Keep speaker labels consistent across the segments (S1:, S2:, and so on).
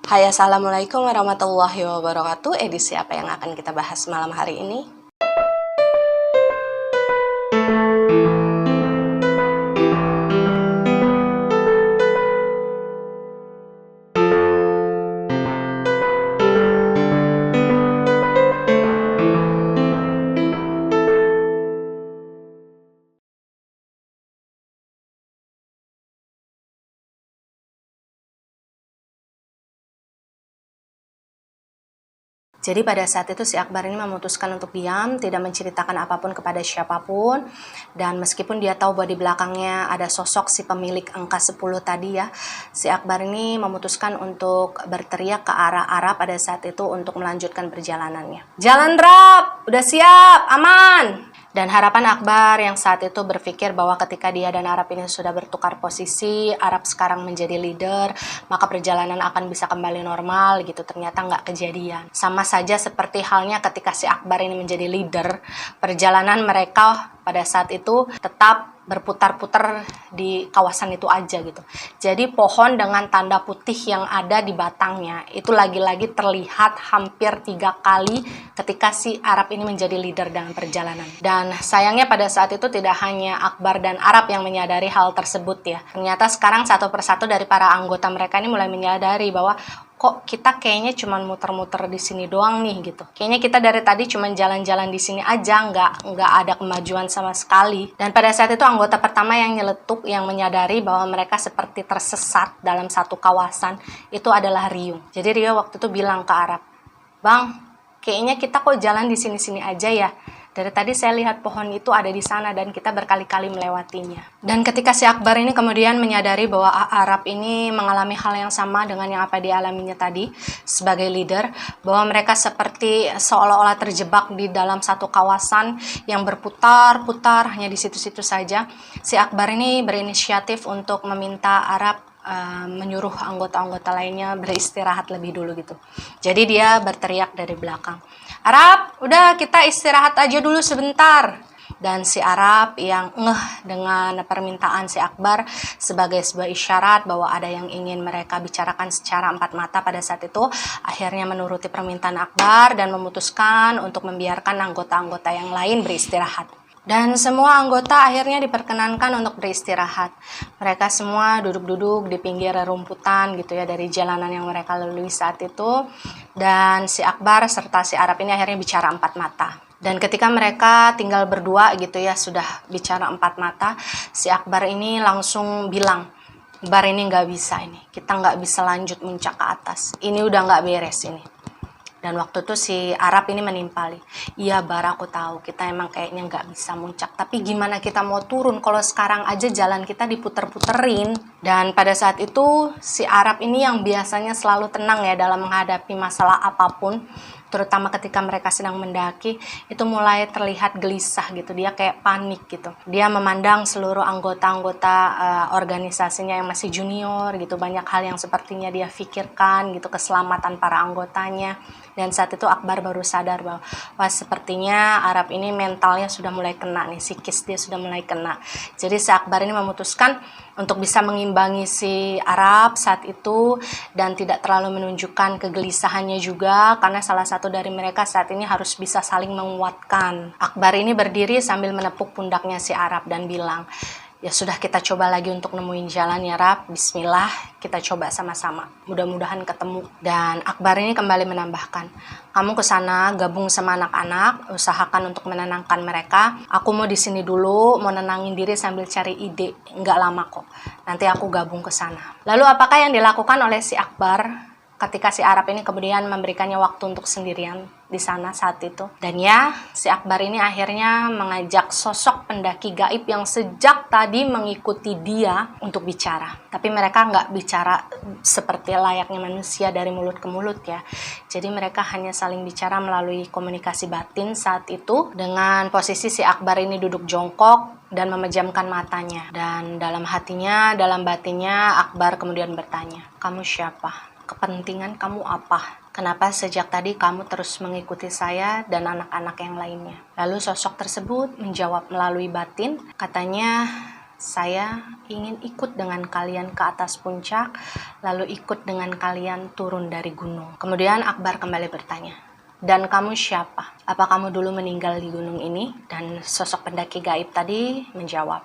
S1: Hai, Assalamualaikum warahmatullahi wabarakatuh. Edisi apa yang akan kita bahas malam hari ini? Jadi pada saat itu si Akbar ini memutuskan untuk diam, tidak menceritakan apapun kepada siapapun. Dan meskipun dia tahu bahwa di belakangnya ada sosok si pemilik angka 10 tadi ya, si Akbar ini memutuskan untuk berteriak ke arah Arab pada saat itu untuk melanjutkan perjalanannya. Jalan Rab, udah siap, aman! Dan harapan Akbar yang saat itu berpikir bahwa ketika dia dan Arab ini sudah bertukar posisi, Arab sekarang menjadi leader, maka perjalanan akan bisa kembali normal gitu. Ternyata nggak kejadian. Sama saja seperti halnya ketika si Akbar ini menjadi leader, perjalanan mereka pada saat itu tetap berputar-putar di kawasan itu aja gitu. Jadi pohon dengan tanda putih yang ada di batangnya itu lagi-lagi terlihat hampir 3 kali ketika si Arab ini menjadi leader dalam perjalanan. Dan sayangnya pada saat itu tidak hanya Akbar dan Arab yang menyadari hal tersebut ya. Ternyata sekarang satu persatu dari para anggota mereka ini mulai menyadari bahwa kok kita kayaknya cuma muter-muter di sini doang nih gitu. Kayaknya kita dari tadi cuma jalan-jalan di sini aja, nggak ada kemajuan sama sekali. Dan pada saat itu anggota pertama yang nyeletuk, yang menyadari bahwa mereka seperti tersesat dalam satu kawasan, itu adalah Rio. Jadi Rio waktu itu bilang ke Arab, "Bang, kayaknya kita kok jalan di sini-sini aja ya. Dari tadi saya lihat pohon itu ada di sana dan kita berkali-kali melewatinya." Dan ketika si Akbar ini kemudian menyadari bahwa Arab ini mengalami hal yang sama dengan yang apa dialaminya tadi sebagai leader, bahwa mereka seperti seolah-olah terjebak di dalam satu kawasan yang berputar-putar hanya di situ-situ saja, si Akbar ini berinisiatif untuk meminta Arab menyuruh anggota-anggota lainnya beristirahat lebih dulu gitu. Jadi dia berteriak dari belakang, "Arab, udah kita istirahat aja dulu sebentar." Dan si Arab yang ngeh dengan permintaan si Akbar sebagai sebuah isyarat bahwa ada yang ingin mereka bicarakan secara empat mata pada saat itu, akhirnya menuruti permintaan Akbar dan memutuskan untuk membiarkan anggota-anggota yang lain beristirahat. Dan semua anggota akhirnya diperkenankan untuk beristirahat. Mereka semua duduk-duduk di pinggir rumputan gitu ya dari jalanan yang mereka lalui saat itu. Dan si Akbar serta si Arab ini akhirnya bicara empat mata. Dan ketika mereka tinggal berdua gitu ya sudah bicara empat mata, si Akbar ini langsung bilang, "Bar ini nggak bisa ini. Kita nggak bisa lanjut muncak ke atas. Ini udah nggak beres ini." Dan waktu itu si Arab ini menimpali, "Iya Bar, aku tahu kita emang kayaknya nggak bisa muncak. Tapi gimana kita mau turun kalau sekarang aja jalan kita diputer-puterin." Dan pada saat itu si Arab ini yang biasanya selalu tenang ya dalam menghadapi masalah apapun, terutama ketika mereka sedang mendaki, itu mulai terlihat gelisah gitu. Dia kayak panik gitu. Dia memandang seluruh anggota-anggota organisasinya yang masih junior gitu. Banyak hal yang sepertinya dia pikirkan gitu, keselamatan para anggotanya. Dan saat itu Akbar baru sadar bahwa wah sepertinya Arab ini mentalnya sudah mulai kena nih, psikis dia sudah mulai kena. Jadi si Akbar ini memutuskan untuk bisa mengimbangi si Arab saat itu dan tidak terlalu menunjukkan kegelisahannya juga, karena salah satu dari mereka saat ini harus bisa saling menguatkan. Akbar ini berdiri sambil menepuk pundaknya si Arab dan bilang, "Ya sudah, kita coba lagi untuk nemuin jalan ya Rab. Bismillah, kita coba sama-sama. Mudah-mudahan ketemu." Dan Akbar ini kembali menambahkan, "Kamu ke sana gabung sama anak-anak, usahakan untuk menenangkan mereka. Aku mau di sini dulu, mau nenangin diri sambil cari ide. Nggak lama kok. Nanti aku gabung ke sana." Lalu apakah yang dilakukan oleh si Akbar ketika si Arab ini kemudian memberikannya waktu untuk sendirian di sana saat itu? Dan ya, si Akbar ini akhirnya mengajak sosok pendaki gaib yang sejak tadi mengikuti dia untuk bicara. Tapi mereka nggak bicara seperti layaknya manusia dari mulut ke mulut ya. Jadi mereka hanya saling bicara melalui komunikasi batin saat itu, dengan posisi si Akbar ini duduk jongkok dan memejamkan matanya. Dan dalam hatinya, dalam batinnya, Akbar kemudian bertanya, "Kamu siapa? Kepentingan kamu apa? Kenapa sejak tadi kamu terus mengikuti saya dan anak-anak yang lainnya?" Lalu sosok tersebut menjawab melalui batin, katanya, Saya ingin ikut dengan kalian ke atas puncak, lalu ikut dengan kalian turun dari gunung. Kemudian Akbar kembali bertanya, dan kamu siapa? Apa kamu dulu meninggal di gunung ini? Dan sosok pendaki gaib tadi menjawab,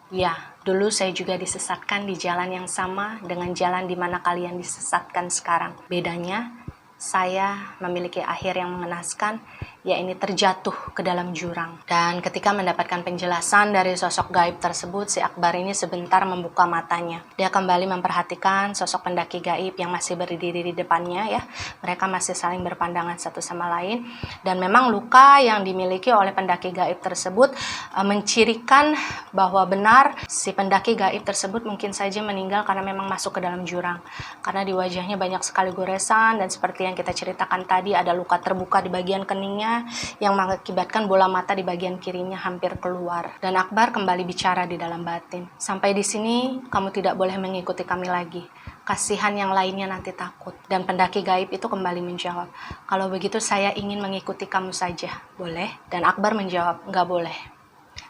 S1: ya, dulu saya juga disesatkan di jalan yang sama dengan jalan di mana kalian disesatkan sekarang. Bedanya, saya memiliki akhir yang mengenaskan, yaitu terjatuh ke dalam jurang. Dan ketika mendapatkan penjelasan dari sosok gaib tersebut, si Akbar ini sebentar membuka matanya. Dia kembali memperhatikan sosok pendaki gaib yang masih berdiri di depannya ya. Mereka masih saling berpandangan satu sama lain. Dan memang luka yang dimiliki oleh pendaki gaib tersebut mencirikan bahwa benar si pendaki gaib tersebut mungkin saja meninggal karena memang masuk ke dalam jurang. Karena di wajahnya banyak sekali goresan dan seperti yang kita ceritakan tadi ada luka terbuka di bagian keningnya yang mengakibatkan bola mata di bagian kirinya hampir keluar. Dan Akbar kembali bicara di dalam batin. Sampai di sini kamu tidak boleh mengikuti kami lagi. Kasihan yang lainnya nanti takut. Dan pendaki gaib itu kembali menjawab, kalau begitu saya ingin mengikuti kamu saja. Boleh? Dan Akbar menjawab, nggak boleh.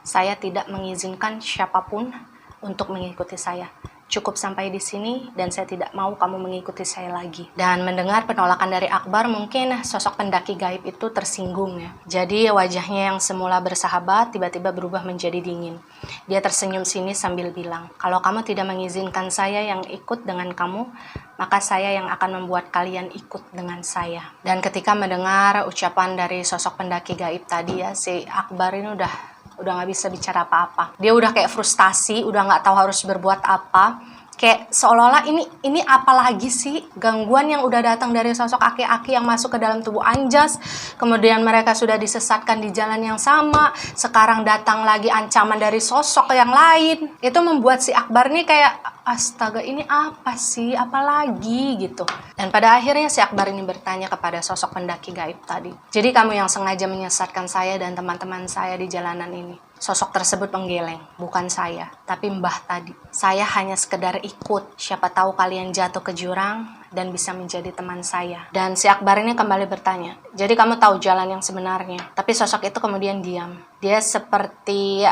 S1: Saya tidak mengizinkan siapapun untuk mengikuti saya. Cukup sampai di sini dan saya tidak mau kamu mengikuti saya lagi. Dan mendengar penolakan dari Akbar, mungkin sosok pendaki gaib itu tersinggung ya. Jadi wajahnya yang semula bersahabat tiba-tiba berubah menjadi dingin. Dia tersenyum sini sambil bilang, kalau kamu tidak mengizinkan saya yang ikut dengan kamu, maka saya yang akan membuat kalian ikut dengan saya. Dan ketika mendengar ucapan dari sosok pendaki gaib tadi ya, si Akbar ini udah nggak bisa bicara apa-apa. Dia udah kayak frustasi, udah nggak tahu harus berbuat apa. Kayak seolah-olah ini apa lagi sih? Gangguan yang udah datang dari sosok aki-aki yang masuk ke dalam tubuh Anjas. Kemudian mereka sudah disesatkan di jalan yang sama. Sekarang datang lagi ancaman dari sosok yang lain. Itu membuat si Akbar nih kayak, astaga ini apa sih? Apa lagi gitu. Dan pada akhirnya si Akbar ini bertanya kepada sosok pendaki gaib tadi. Jadi kamu yang sengaja menyesatkan saya dan teman-teman saya di jalanan ini. Sosok tersebut menggeleng, bukan saya, tapi Mbah tadi. Saya hanya sekedar ikut, siapa tahu kalian jatuh ke jurang dan bisa menjadi teman saya. Dan si Akbar ini kembali bertanya, jadi kamu tahu jalan yang sebenarnya? Tapi sosok itu kemudian diam. Dia seperti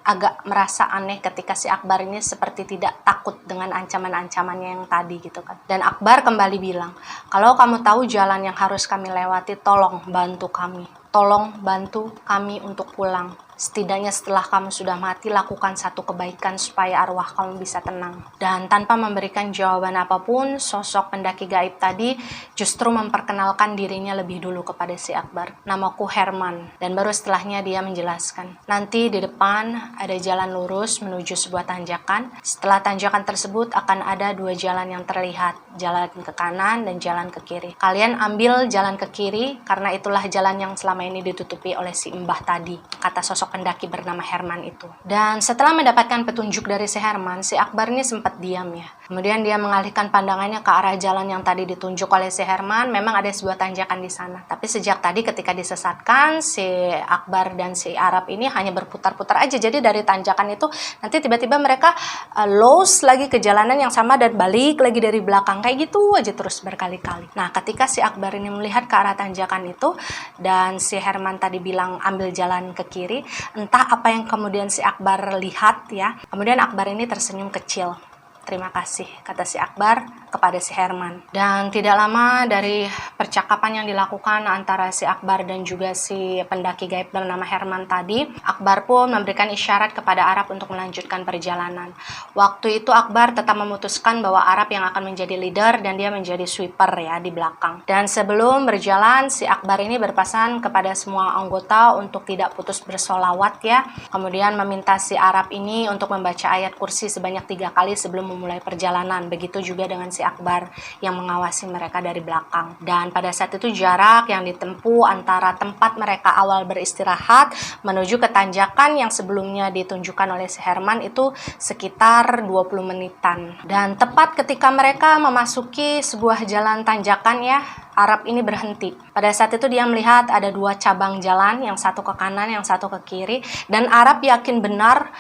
S1: agak merasa aneh ketika si Akbar ini seperti tidak takut dengan ancaman-ancamannya yang tadi gitu kan. Dan Akbar kembali bilang, kalau kamu tahu jalan yang harus kami lewati, tolong bantu kami. Tolong bantu kami untuk pulang. Setidaknya setelah kamu sudah mati, lakukan satu kebaikan supaya arwah kamu bisa tenang. Dan tanpa memberikan jawaban apapun, sosok pendaki gaib tadi justru memperkenalkan dirinya lebih dulu kepada si Akbar. Namaku Herman. Dan baru setelahnya dia menjelaskan, nanti di depan ada jalan lurus menuju sebuah tanjakan. Setelah tanjakan tersebut akan ada dua jalan yang terlihat, jalan ke kanan dan jalan ke kiri. Kalian ambil jalan ke kiri karena itulah jalan yang selama ini ditutupi oleh si Mbah tadi, kata sosok pendaki bernama Herman itu. Dan setelah mendapatkan petunjuk dari si Herman, si Akbar ini sempat diam ya. Kemudian dia mengalihkan pandangannya ke arah jalan yang tadi ditunjuk oleh si Herman. Memang ada sebuah tanjakan di sana. Tapi sejak tadi ketika disesatkan, si Akbar dan si Arab ini hanya berputar-putar aja. Jadi dari tanjakan itu nanti tiba-tiba mereka lost lagi ke jalanan yang sama dan balik lagi dari belakang. Kayak gitu aja terus berkali-kali. Nah ketika si Akbar ini melihat ke arah tanjakan itu dan si Herman tadi bilang ambil jalan ke kiri, entah apa yang kemudian si Akbar lihat ya. Kemudian Akbar ini tersenyum kecil. Terima kasih, kata si Akbar kepada si Herman. Dan tidak lama dari percakapan yang dilakukan antara si Akbar dan juga si pendaki gaib bernama Herman tadi, Akbar pun memberikan isyarat kepada Arab untuk melanjutkan perjalanan. Waktu itu Akbar tetap memutuskan bahwa Arab yang akan menjadi leader dan dia menjadi sweeper ya di belakang. Dan sebelum berjalan, si Akbar ini berpesan kepada semua anggota untuk tidak putus bersolawat ya. Kemudian meminta si Arab ini untuk membaca ayat kursi sebanyak 3 kali sebelum memulai perjalanan. Begitu juga dengan si Akbar yang mengawasi mereka dari belakang. Dan pada saat itu jarak yang ditempuh antara tempat mereka awal beristirahat menuju ke tanjakan yang sebelumnya ditunjukkan oleh si Herman itu sekitar 20 menitan. Dan tepat ketika mereka memasuki sebuah jalan tanjakan ya, Arab ini berhenti. Pada saat itu dia melihat ada 2 cabang jalan, yang satu ke kanan, yang satu ke kiri. Dan Arab yakin benar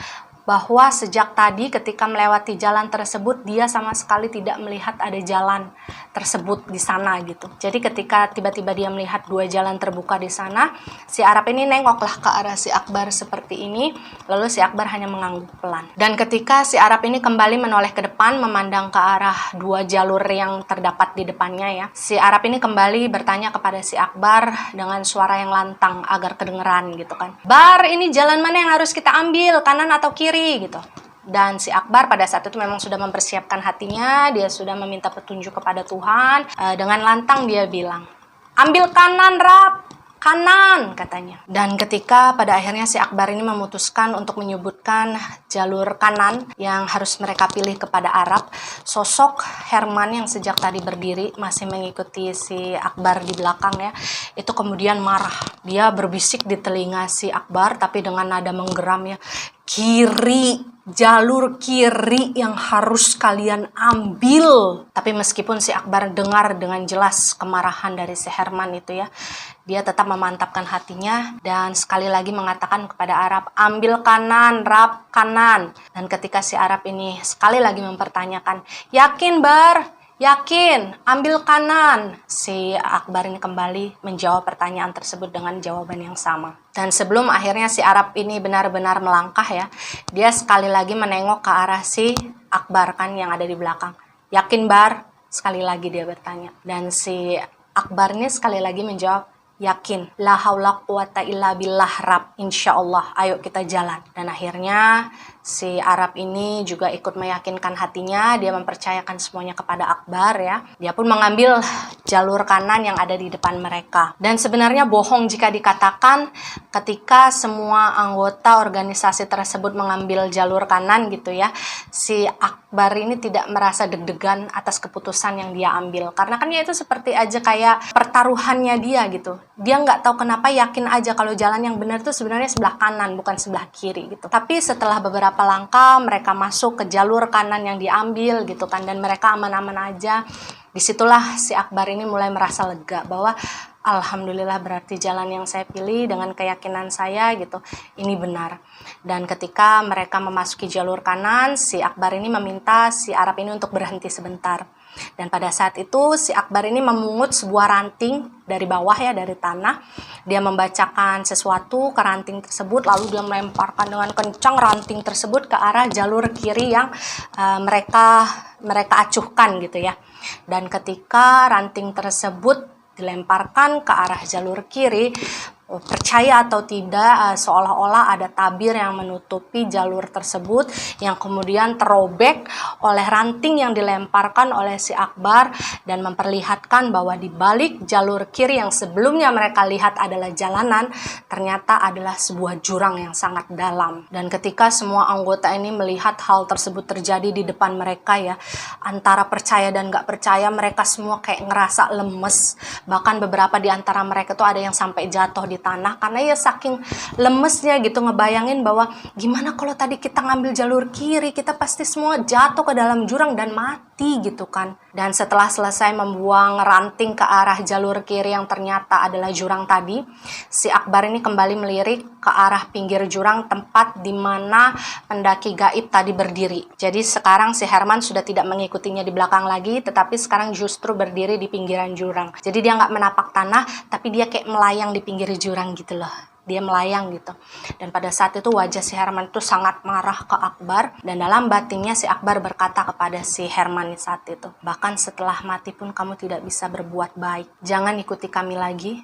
S1: bahwa sejak tadi ketika melewati jalan tersebut dia sama sekali tidak melihat ada jalan tersebut di sana gitu. Jadi ketika tiba-tiba dia melihat dua jalan terbuka di sana, si Arab ini nengoklah ke arah si Akbar seperti ini, lalu si Akbar hanya mengangguk pelan. Dan ketika si Arab ini kembali menoleh ke depan memandang ke arah dua jalur yang terdapat di depannya ya, si Arab ini kembali bertanya kepada si Akbar dengan suara yang lantang agar kedengeran gitu kan. Bar, ini jalan mana yang harus kita ambil, kanan atau kiri gitu. Dan si Akbar pada saat itu memang sudah mempersiapkan hatinya, dia sudah meminta petunjuk kepada Tuhan. Dengan lantang dia bilang, ambil kanan Rab, kanan katanya. Dan ketika pada akhirnya si Akbar ini memutuskan untuk menyebutkan jalur kanan yang harus mereka pilih kepada Arab, sosok Herman yang sejak tadi berdiri masih mengikuti si Akbar di belakang ya, itu kemudian marah. Dia berbisik di telinga si Akbar tapi dengan nada menggeram ya, kiri, jalur kiri yang harus kalian ambil. Tapi meskipun si Akbar dengar dengan jelas kemarahan dari si Herman itu ya, dia tetap memantapkan hatinya dan sekali lagi mengatakan kepada Arab, ambil kanan Rab, kanan. Dan ketika si Arab ini sekali lagi mempertanyakan, yakin Bar? Yakin, ambil kanan. Si Akbar ini kembali menjawab pertanyaan tersebut dengan jawaban yang sama. Dan sebelum akhirnya si Arab ini benar-benar melangkah ya, dia sekali lagi menengok ke arah si Akbar kan yang ada di belakang. Yakin Bar? Sekali lagi dia bertanya. Dan si Akbar ini sekali lagi menjawab, yakin. La haula quwata illa billah Rab. Insya Allah, ayo kita jalan. Dan akhirnya si Arab ini juga ikut meyakinkan hatinya, dia mempercayakan semuanya kepada Akbar ya. Dia pun mengambil jalur kanan yang ada di depan mereka. Dan sebenarnya bohong jika dikatakan ketika semua anggota organisasi tersebut mengambil jalur kanan gitu ya, si Akbar ini tidak merasa deg-degan atas keputusan yang dia ambil. Karena kan ya itu seperti aja kayak pertaruhannya dia gitu. Dia nggak tahu kenapa yakin aja kalau jalan yang benar itu sebenarnya sebelah kanan bukan sebelah kiri gitu. Tapi setelah beberapa langkah mereka masuk ke jalur kanan yang diambil gitu kan, dan mereka aman-aman aja. Disitulah si Akbar ini mulai merasa lega bahwa alhamdulillah berarti jalan yang saya pilih dengan keyakinan saya gitu ini benar. Dan ketika mereka memasuki jalur kanan, si Akbar ini meminta si Arab ini untuk berhenti sebentar. Dan pada saat itu si Akbar ini memungut sebuah ranting dari bawah ya, dari tanah. Dia membacakan sesuatu ke ranting tersebut, lalu dia melemparkan dengan kencang ranting tersebut ke arah jalur kiri yang mereka acuhkan gitu ya. Dan ketika ranting tersebut dilemparkan ke arah jalur kiri, percaya atau tidak, seolah-olah ada tabir yang menutupi jalur tersebut yang kemudian terobek oleh ranting yang dilemparkan oleh si Akbar dan memperlihatkan bahwa di balik jalur kiri yang sebelumnya mereka lihat adalah jalanan, ternyata adalah sebuah jurang yang sangat dalam. Dan ketika semua anggota ini melihat hal tersebut terjadi di depan mereka ya, antara percaya dan gak percaya, mereka semua kayak ngerasa lemes. Bahkan beberapa di antara mereka tuh ada yang sampai jatuh di tanah karena ya saking lemesnya gitu, ngebayangin bahwa gimana kalau tadi kita ngambil jalur kiri, kita pasti semua jatuh ke dalam jurang dan mati gitu kan. Dan setelah selesai membuang ranting ke arah jalur kiri yang ternyata adalah jurang tadi, si Akbar ini kembali melirik ke arah pinggir jurang tempat di mana pendaki gaib tadi berdiri. Jadi sekarang si Herman sudah tidak mengikutinya di belakang lagi, tetapi sekarang justru berdiri di pinggiran jurang. Jadi dia nggak menapak tanah, tapi dia kayak melayang di pinggir jurang gitu loh. Dia melayang gitu. Dan pada saat itu wajah si Herman itu sangat marah ke Akbar, dan dalam batinnya si Akbar berkata kepada si Herman saat itu, bahkan setelah mati pun kamu tidak bisa berbuat baik. Jangan ikuti kami lagi,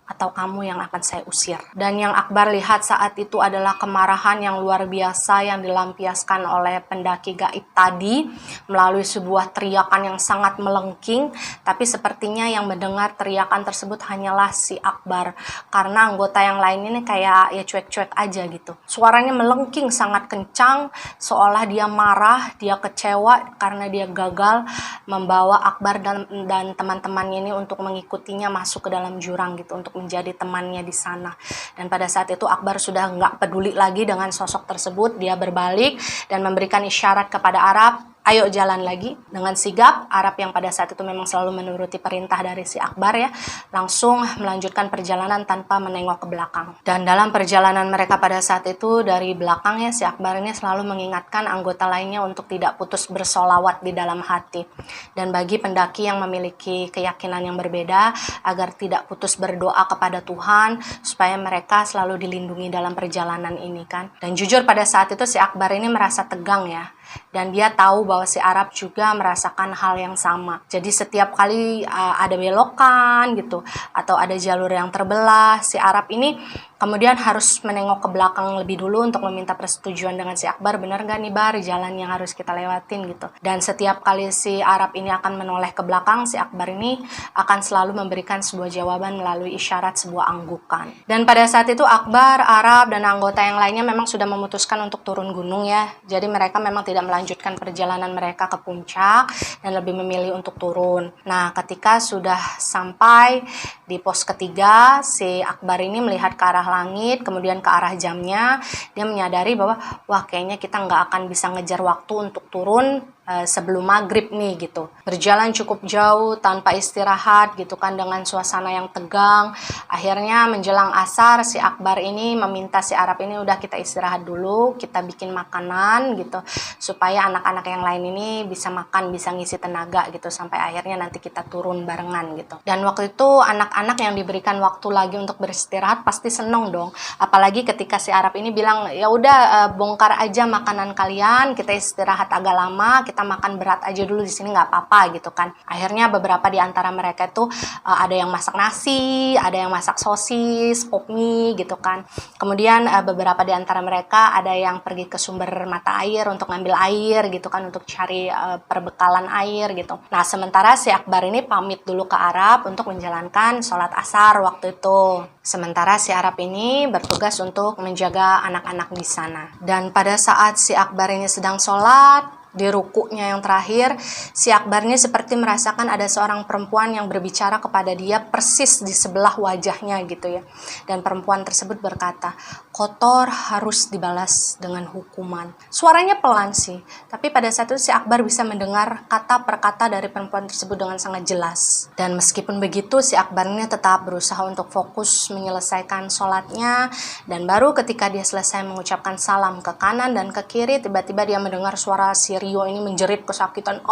S1: atau kamu yang akan saya usir. Dan yang Akbar lihat saat itu adalah kemarahan yang luar biasa yang dilampiaskan oleh pendaki gaib tadi melalui sebuah teriakan yang sangat melengking. Tapi sepertinya yang mendengar teriakan tersebut hanyalah si Akbar, karena anggota yang lain ini kayak ya cuek-cuek aja gitu. Suaranya melengking sangat kencang, seolah dia marah, dia kecewa karena dia gagal membawa Akbar dan teman-temannya ini untuk mengikutinya masuk ke dalam jurang gitu, untuk menjadi temannya di sana. Dan pada saat itu Akbar sudah nggak peduli lagi dengan sosok tersebut. Dia berbalik dan memberikan isyarat kepada Arab, ayo jalan lagi. Dengan sigap, Arab yang pada saat itu memang selalu menuruti perintah dari si Akbar ya, langsung melanjutkan perjalanan tanpa menengok ke belakang. Dan dalam perjalanan mereka pada saat itu, dari belakangnya si Akbar ini selalu mengingatkan anggota lainnya untuk tidak putus bersolawat di dalam hati. Dan bagi pendaki yang memiliki keyakinan yang berbeda, agar tidak putus berdoa kepada Tuhan, supaya mereka selalu dilindungi dalam perjalanan ini kan. Dan jujur pada saat itu si Akbar ini merasa tegang ya. Dan dia tahu bahwa si Arab juga merasakan hal yang sama. Jadi setiap kali ada belokan gitu, atau ada jalur yang terbelah, si Arab ini kemudian harus menengok ke belakang lebih dulu untuk meminta persetujuan dengan si Akbar, benar gak nih Bar jalan yang harus kita lewatin gitu. Dan setiap kali si Arab ini akan menoleh ke belakang, si Akbar ini akan selalu memberikan sebuah jawaban melalui isyarat sebuah anggukan. Dan pada saat itu Akbar, Arab, dan anggota yang lainnya memang sudah memutuskan untuk turun gunung ya. Jadi mereka memang tidak melanjutkan perjalanan mereka ke puncak dan lebih memilih untuk turun. Nah, ketika sudah sampai di pos ketiga, si Akbar ini melihat ke arah langit, kemudian ke arah jamnya. Dia menyadari bahwa wah kayaknya kita nggak akan bisa ngejar waktu untuk turun sebelum maghrib nih gitu. Berjalan cukup jauh tanpa istirahat gitu kan, dengan suasana yang tegang. Akhirnya menjelang asar si Akbar ini meminta si Arab ini, udah kita istirahat dulu, kita bikin makanan gitu supaya anak-anak yang lain ini bisa makan, bisa ngisi tenaga gitu, sampai akhirnya nanti kita turun barengan gitu. Dan waktu itu anak-anak yang diberikan waktu lagi untuk beristirahat pasti seneng dong, apalagi ketika si Arab ini bilang ya udah bongkar aja makanan kalian, kita istirahat agak lama, kita makan berat aja dulu di sini nggak apa-apa gitu kan. Akhirnya beberapa di antara mereka itu ada yang masak nasi, ada yang masak sosis, pop mie gitu kan. Kemudian beberapa di antara mereka ada yang pergi ke sumber mata air untuk ngambil air gitu kan, untuk cari perbekalan air gitu. Nah, sementara si Akbar ini pamit dulu ke Arab untuk menjalankan sholat asar waktu itu. Sementara si Arab ini bertugas untuk menjaga anak-anak di sana. Dan pada saat si Akbar ini sedang sholat, di rukuknya yang terakhir, si Akbar ini seperti merasakan ada seorang perempuan yang berbicara kepada dia persis di sebelah wajahnya gitu ya. Dan perempuan tersebut berkata, kotor harus dibalas dengan hukuman. Suaranya pelan sih, tapi pada saat itu si Akbar bisa mendengar kata per kata dari perempuan tersebut dengan sangat jelas. Dan meskipun begitu, si Akbar ini tetap berusaha untuk fokus menyelesaikan sholatnya. Dan baru ketika dia selesai mengucapkan salam ke kanan dan ke kiri, tiba-tiba dia mendengar suara si Rio ini menjerit kesakitan,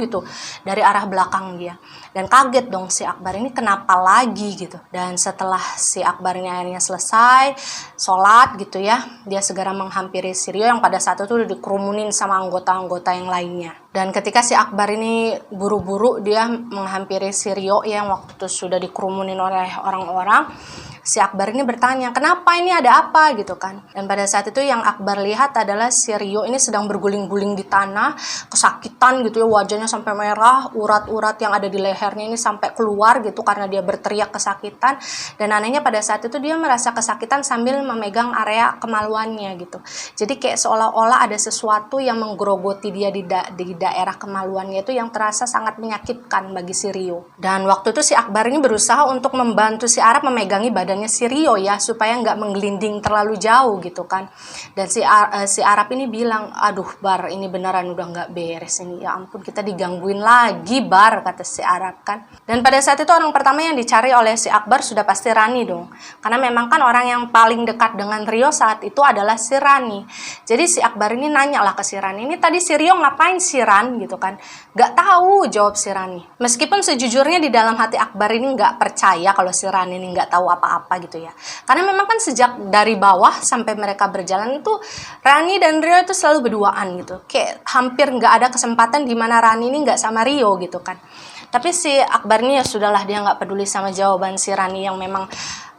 S1: gitu dari arah belakang dia. Dan kaget dong si Akbar ini, kenapa lagi gitu. Dan setelah si Akbar ini akhirnya selesai sholat gitu ya, dia segera menghampiri si Rio yang pada saat itu udah dikerumunin sama anggota-anggota yang lainnya. Dan ketika si Akbar ini buru-buru dia menghampiri si Rio yang waktu itu sudah dikerumunin oleh orang-orang, si Akbar ini bertanya, kenapa ini, ada apa gitu kan. Dan pada saat itu yang Akbar lihat adalah si Rio ini sedang berguling-guling di tanah, kesakitan gitu ya, wajahnya sampai merah, urat-urat yang ada di lehernya ini sampai keluar gitu karena dia berteriak kesakitan. Dan anehnya pada saat itu dia merasa kesakitan sambil memegang area kemaluannya gitu. Jadi kayak seolah-olah ada sesuatu yang menggerogoti dia di daerah kemaluannya itu, yang terasa sangat menyakitkan bagi si Rio. Dan waktu itu si Akbar ini berusaha untuk membantu si Arab memegangi badannya si Rio ya, supaya nggak menggelinding terlalu jauh gitu kan. Dan si Arab ini bilang, aduh Bar, ini beneran udah nggak beres ini, ya ampun kita digangguin lagi Bar, kata si Arab kan. Dan pada saat itu orang pertama yang dicari oleh si Akbar sudah pasti Rani dong, karena memang kan orang yang paling dekat dengan Rio saat itu adalah si Rani. Jadi si Akbar ini nanya lah ke si Rani, ini tadi si Rio ngapain si Ran gitu kan. Nggak tahu, jawab si Rani. Meskipun sejujurnya di dalam hati Akbar ini nggak percaya kalau si Rani ini nggak tahu apa-apa gitu ya, karena memang kan sejak dari bawah sampai mereka berjalan itu Rani dan Rio itu selalu berduaan gitu, kayak hampir nggak ada kesempatan di mana Rani ini nggak sama Rio gitu kan. Tapi si Akbar ini ya sudahlah, dia nggak peduli sama jawaban si Rani yang memang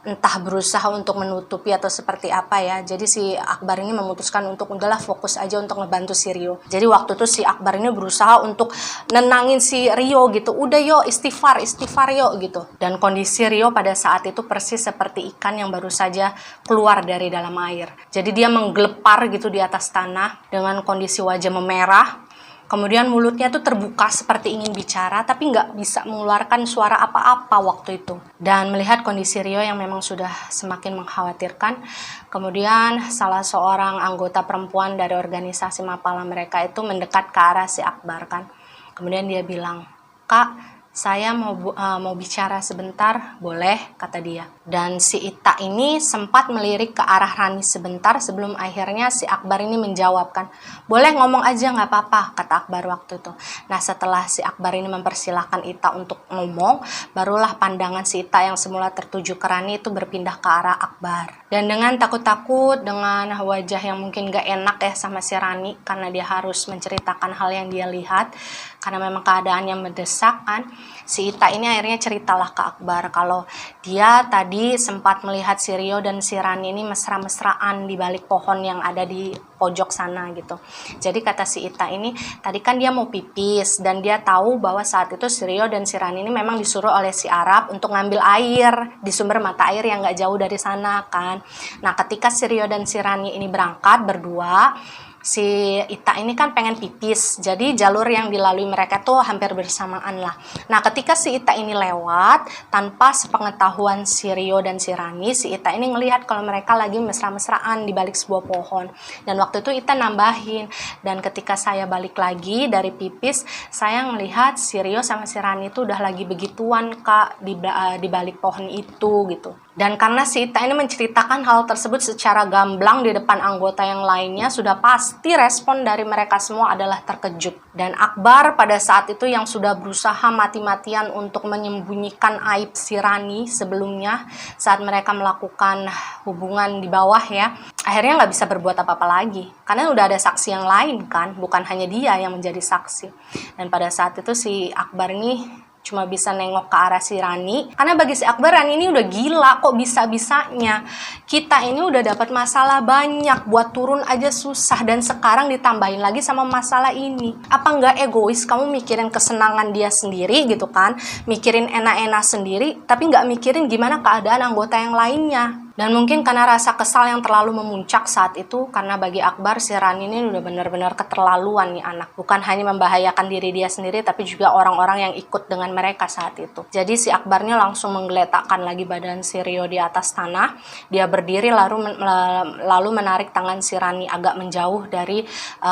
S1: entah berusaha untuk menutupi atau seperti apa ya. Jadi si Akbar ini memutuskan untuk udahlah fokus aja untuk ngebantu si Rio. Jadi waktu itu si Akbar ini berusaha untuk nenangin si Rio gitu. Udah yo istighfar yo gitu. Dan kondisi Rio pada saat itu persis seperti ikan yang baru saja keluar dari dalam air. Jadi dia menggelepar gitu di atas tanah dengan kondisi wajah memerah. Kemudian mulutnya tuh terbuka seperti ingin bicara, tapi nggak bisa mengeluarkan suara apa-apa waktu itu. Dan melihat kondisi Rio yang memang sudah semakin mengkhawatirkan, kemudian salah seorang anggota perempuan dari organisasi Mapala mereka itu mendekat ke arah si Akbar kan. Kemudian dia bilang, "Kak, saya mau bicara sebentar, boleh?" kata dia. Dan si Ita ini sempat melirik ke arah Rani sebentar sebelum akhirnya si Akbar ini menjawabkan, "Boleh ngomong aja, nggak apa-apa," kata Akbar waktu itu. Nah, setelah si Akbar ini mempersilahkan Ita untuk ngomong, barulah pandangan si Ita yang semula tertuju ke Rani itu berpindah ke arah Akbar. Dan dengan takut-takut, dengan wajah yang mungkin gak enak ya sama si Rani, karena dia harus menceritakan hal yang dia lihat, karena memang keadaannya mendesak kan, si Ita ini akhirnya ceritalah ke Akbar kalau dia tadi sempat melihat si Rio dan si Rani ini mesra-mesraan di balik pohon yang ada di pojok sana gitu. Jadi kata si Ita ini, tadi kan dia mau pipis dan dia tahu bahwa saat itu si Rio dan si Rani ini memang disuruh oleh si Arab untuk ngambil air di sumber mata air yang gak jauh dari sana kan. Nah, ketika si Rio dan si Rani ini berangkat berdua, si Ita ini kan pengen pipis, jadi jalur yang dilalui mereka tuh hampir bersamaan lah. Nah, ketika si Ita ini lewat, tanpa sepengetahuan si Rio dan si Rani, si Ita ini ngelihat kalau mereka lagi mesra-mesraan di balik sebuah pohon. Dan waktu itu Ita nambahin, dan ketika saya balik lagi dari pipis, saya ngelihat si Rio sama si Rani itu udah lagi begituan Kak di balik pohon itu gitu. Dan karena si Ita ini menceritakan hal tersebut secara gamblang di depan anggota yang lainnya, sudah pasti respon dari mereka semua adalah terkejut. Dan Akbar pada saat itu yang sudah berusaha mati-matian untuk menyembunyikan aib si Rani sebelumnya saat mereka melakukan hubungan di bawah ya, akhirnya nggak bisa berbuat apa-apa lagi. Karena udah ada saksi yang lain kan, bukan hanya dia yang menjadi saksi. Dan pada saat itu si Akbar ini cuma bisa nengok ke arah si Rani, karena bagi si Akbar, Rani ini udah gila, kok bisa-bisanya kita ini udah dapat masalah banyak, buat turun aja susah, dan sekarang ditambahin lagi sama masalah ini. Apa nggak egois kamu mikirin kesenangan dia sendiri gitu kan, mikirin enak-enak sendiri, tapi nggak mikirin gimana keadaan anggota yang lainnya. Dan mungkin karena rasa kesal yang terlalu memuncak saat itu, karena bagi Akbar si Rani ini udah benar-benar keterlaluan nih anak. Bukan hanya membahayakan diri dia sendiri, tapi juga orang-orang yang ikut dengan mereka saat itu. Jadi si Akbarnya langsung menggeletakkan lagi badan si Rio di atas tanah. Dia berdiri lalu menarik tangan si Rani agak menjauh dari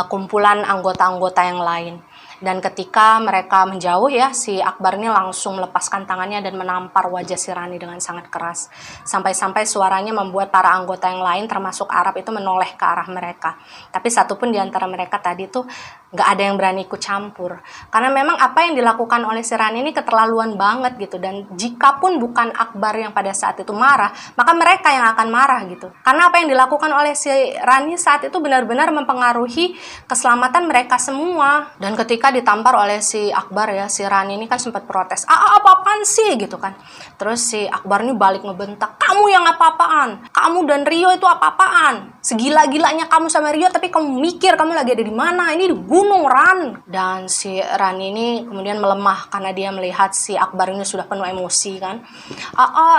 S1: kumpulan anggota-anggota yang lain. Dan ketika mereka menjauh ya, si Akbar ini langsung melepaskan tangannya dan menampar wajah si Rani dengan sangat keras. Sampai-sampai suaranya membuat para anggota yang lain termasuk Arab itu menoleh ke arah mereka. Tapi satupun di antara mereka tadi tuh nggak ada yang berani ikut campur. Karena memang apa yang dilakukan oleh si Rani ini keterlaluan banget gitu. Dan jika pun bukan Akbar yang pada saat itu marah, maka mereka yang akan marah gitu. Karena apa yang dilakukan oleh si Rani saat itu benar-benar mempengaruhi keselamatan mereka semua. Dan ketika ditampar oleh si Akbar ya, si Rani ini kan sempat protes, apa-apaan sih gitu kan. Terus si Akbar ini balik ngebentak, kamu yang apa-apaan, kamu dan Rio itu apa-apaan, segila-gilanya kamu sama Rio tapi kamu mikir kamu lagi ada di mana, ini di gunung Ran. Dan si Rani ini kemudian melemah karena dia melihat si Akbar ini sudah penuh emosi kan.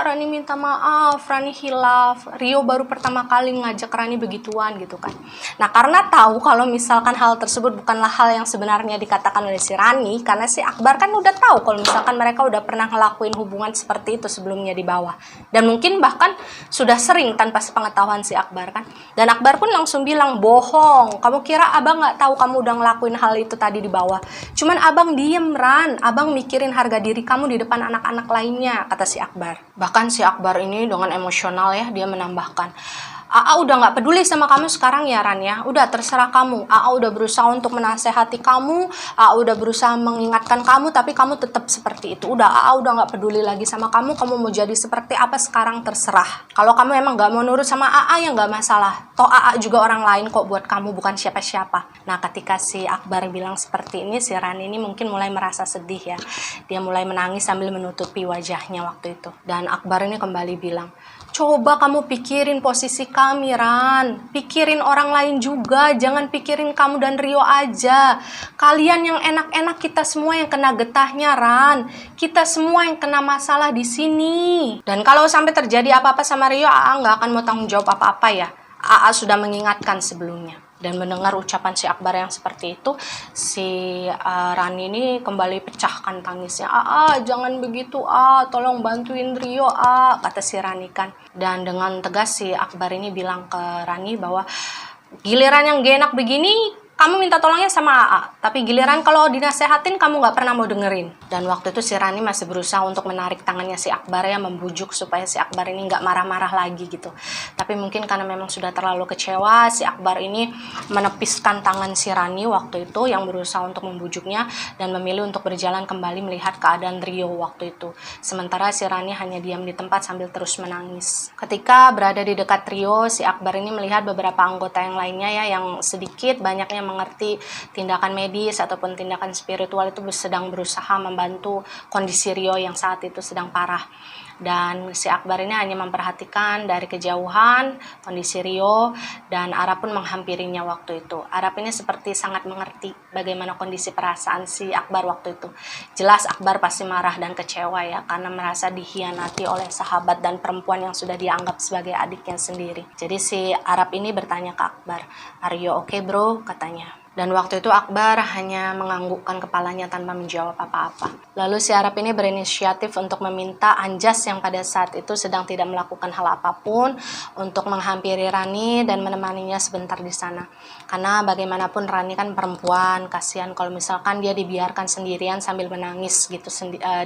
S1: Rani minta maaf, Rani hilaf, Rio baru pertama kali ngajak Rani begituan gitu kan. Nah, karena tahu kalau misalkan hal tersebut bukanlah hal yang sebenarnya dikatakan oleh si Rani, karena si Akbar kan udah tahu kalau misalkan mereka udah pernah ngelakuin hubungan seperti itu sebelumnya di bawah, dan mungkin bahkan sudah sering tanpa sepengetahuan si Akbar kan. Dan Akbar pun langsung bilang, bohong, kamu kira abang nggak tahu kamu udah ngelakuin hal itu tadi di bawah, cuman abang diem Ran, abang mikirin harga diri kamu di depan anak-anak lainnya, kata si Akbar. Bahkan si Akbar ini dengan emosional ya, dia menambahkan, udah nggak peduli sama kamu sekarang ya Ran ya, udah terserah kamu. Udah berusaha untuk menasehati kamu, udah berusaha mengingatkan kamu, tapi kamu tetap seperti itu. Udah nggak peduli lagi sama kamu mau jadi seperti apa sekarang terserah. Kalau kamu emang nggak mau nurut sama ya nggak masalah. Toh juga orang lain kok buat kamu, bukan siapa-siapa. Nah, ketika si Akbar bilang seperti ini, si Ran ini mungkin mulai merasa sedih ya. Dia mulai menangis sambil menutupi wajahnya waktu itu. Dan Akbar ini kembali bilang, coba kamu pikirin posisi kami, Ran. Pikirin orang lain juga. Jangan pikirin kamu dan Rio aja. Kalian yang enak-enak, kita semua yang kena getahnya, Ran. Kita semua yang kena masalah di sini. Dan kalau sampai terjadi apa-apa sama Rio, nggak akan mau tanggung jawab apa-apa ya. Sudah mengingatkan sebelumnya. Dan mendengar ucapan si Akbar yang seperti itu, si Rani ini kembali pecahkan tangisnya. Jangan begitu, tolong bantuin Rio, kata si Rani kan. Dan dengan tegas si Akbar ini bilang ke Rani bahwa giliran yang gak enak begini kamu minta tolongnya sama AA, tapi giliran kalau dinasehatin kamu gak pernah mau dengerin. Dan waktu itu si Rani masih berusaha untuk menarik tangannya si Akbar ya, membujuk supaya si Akbar ini gak marah-marah lagi gitu. Tapi mungkin karena memang sudah terlalu kecewa, si Akbar ini menepiskan tangan si Rani waktu itu yang berusaha untuk membujuknya, dan memilih untuk berjalan kembali melihat keadaan Rio waktu itu. Sementara si Rani hanya diam di tempat sambil terus menangis. Ketika berada di dekat Rio, si Akbar ini melihat beberapa anggota yang lainnya ya, yang sedikit banyaknya mengerti tindakan medis ataupun tindakan spiritual itu sedang berusaha membantu kondisi Rio yang saat itu sedang parah. Dan si Akbar ini hanya memperhatikan dari kejauhan kondisi Rio, dan Arab pun menghampirinya waktu itu. Arab ini seperti sangat mengerti bagaimana kondisi perasaan si Akbar waktu itu. Jelas Akbar pasti marah dan kecewa ya, karena merasa dikhianati oleh sahabat dan perempuan yang sudah dianggap sebagai adiknya sendiri. Jadi si Arab ini bertanya ke Akbar, "Are you okay bro?" katanya. Dan waktu itu Akbar hanya menganggukkan kepalanya tanpa menjawab apa-apa. Lalu si Arab ini berinisiatif untuk meminta Anjas yang pada saat itu sedang tidak melakukan hal apapun untuk menghampiri Rani dan menemaninya sebentar di sana. Karena bagaimanapun Rani kan perempuan, kasihan kalau misalkan dia dibiarkan sendirian sambil menangis gitu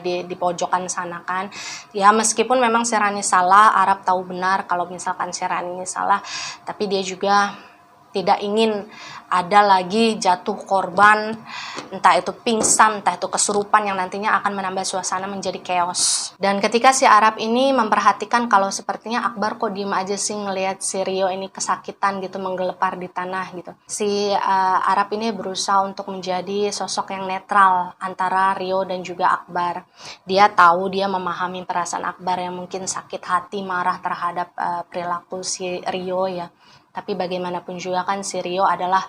S1: di pojokan sana kan. Ya meskipun memang si Rani salah, Arab tahu benar kalau misalkan si Rani ini salah, tapi dia juga tidak ingin ada lagi jatuh korban, entah itu pingsan, entah itu kesurupan yang nantinya akan menambah suasana menjadi chaos. Dan ketika si Arab ini memperhatikan kalau sepertinya Akbar kok diem aja sih ngelihat si Rio ini kesakitan gitu, menggelepar di tanah gitu. Si Arab ini berusaha untuk menjadi sosok yang netral antara Rio dan juga Akbar. Dia tahu, dia memahami perasaan Akbar yang mungkin sakit hati, marah terhadap perilaku si Rio ya. Tapi bagaimanapun juga kan si Rio adalah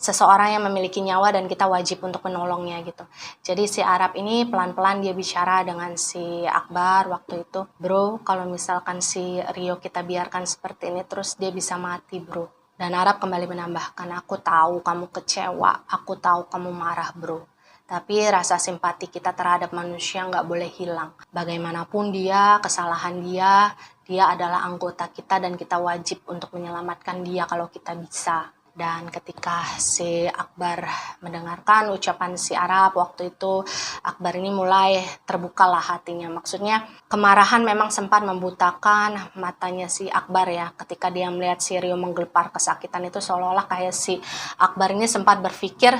S1: seseorang yang memiliki nyawa dan kita wajib untuk menolongnya gitu. Jadi si Arab ini pelan-pelan dia bicara dengan si Akbar waktu itu, "Bro, kalau misalkan si Rio kita biarkan seperti ini terus dia bisa mati bro." Dan Arab kembali menambahkan, "Aku tahu kamu kecewa, aku tahu kamu marah bro. Tapi rasa simpati kita terhadap manusia nggak boleh hilang. Bagaimanapun dia, kesalahan dia adalah anggota kita dan kita wajib untuk menyelamatkan dia kalau kita bisa." Dan ketika si Akbar mendengarkan ucapan si Arab waktu itu, Akbar ini mulai terbukalah hatinya. Maksudnya kemarahan memang sempat membutakan matanya si Akbar ya. Ketika dia melihat si Rio menggelepar kesakitan itu, seolah-olah kayak si Akbar ini sempat berpikir,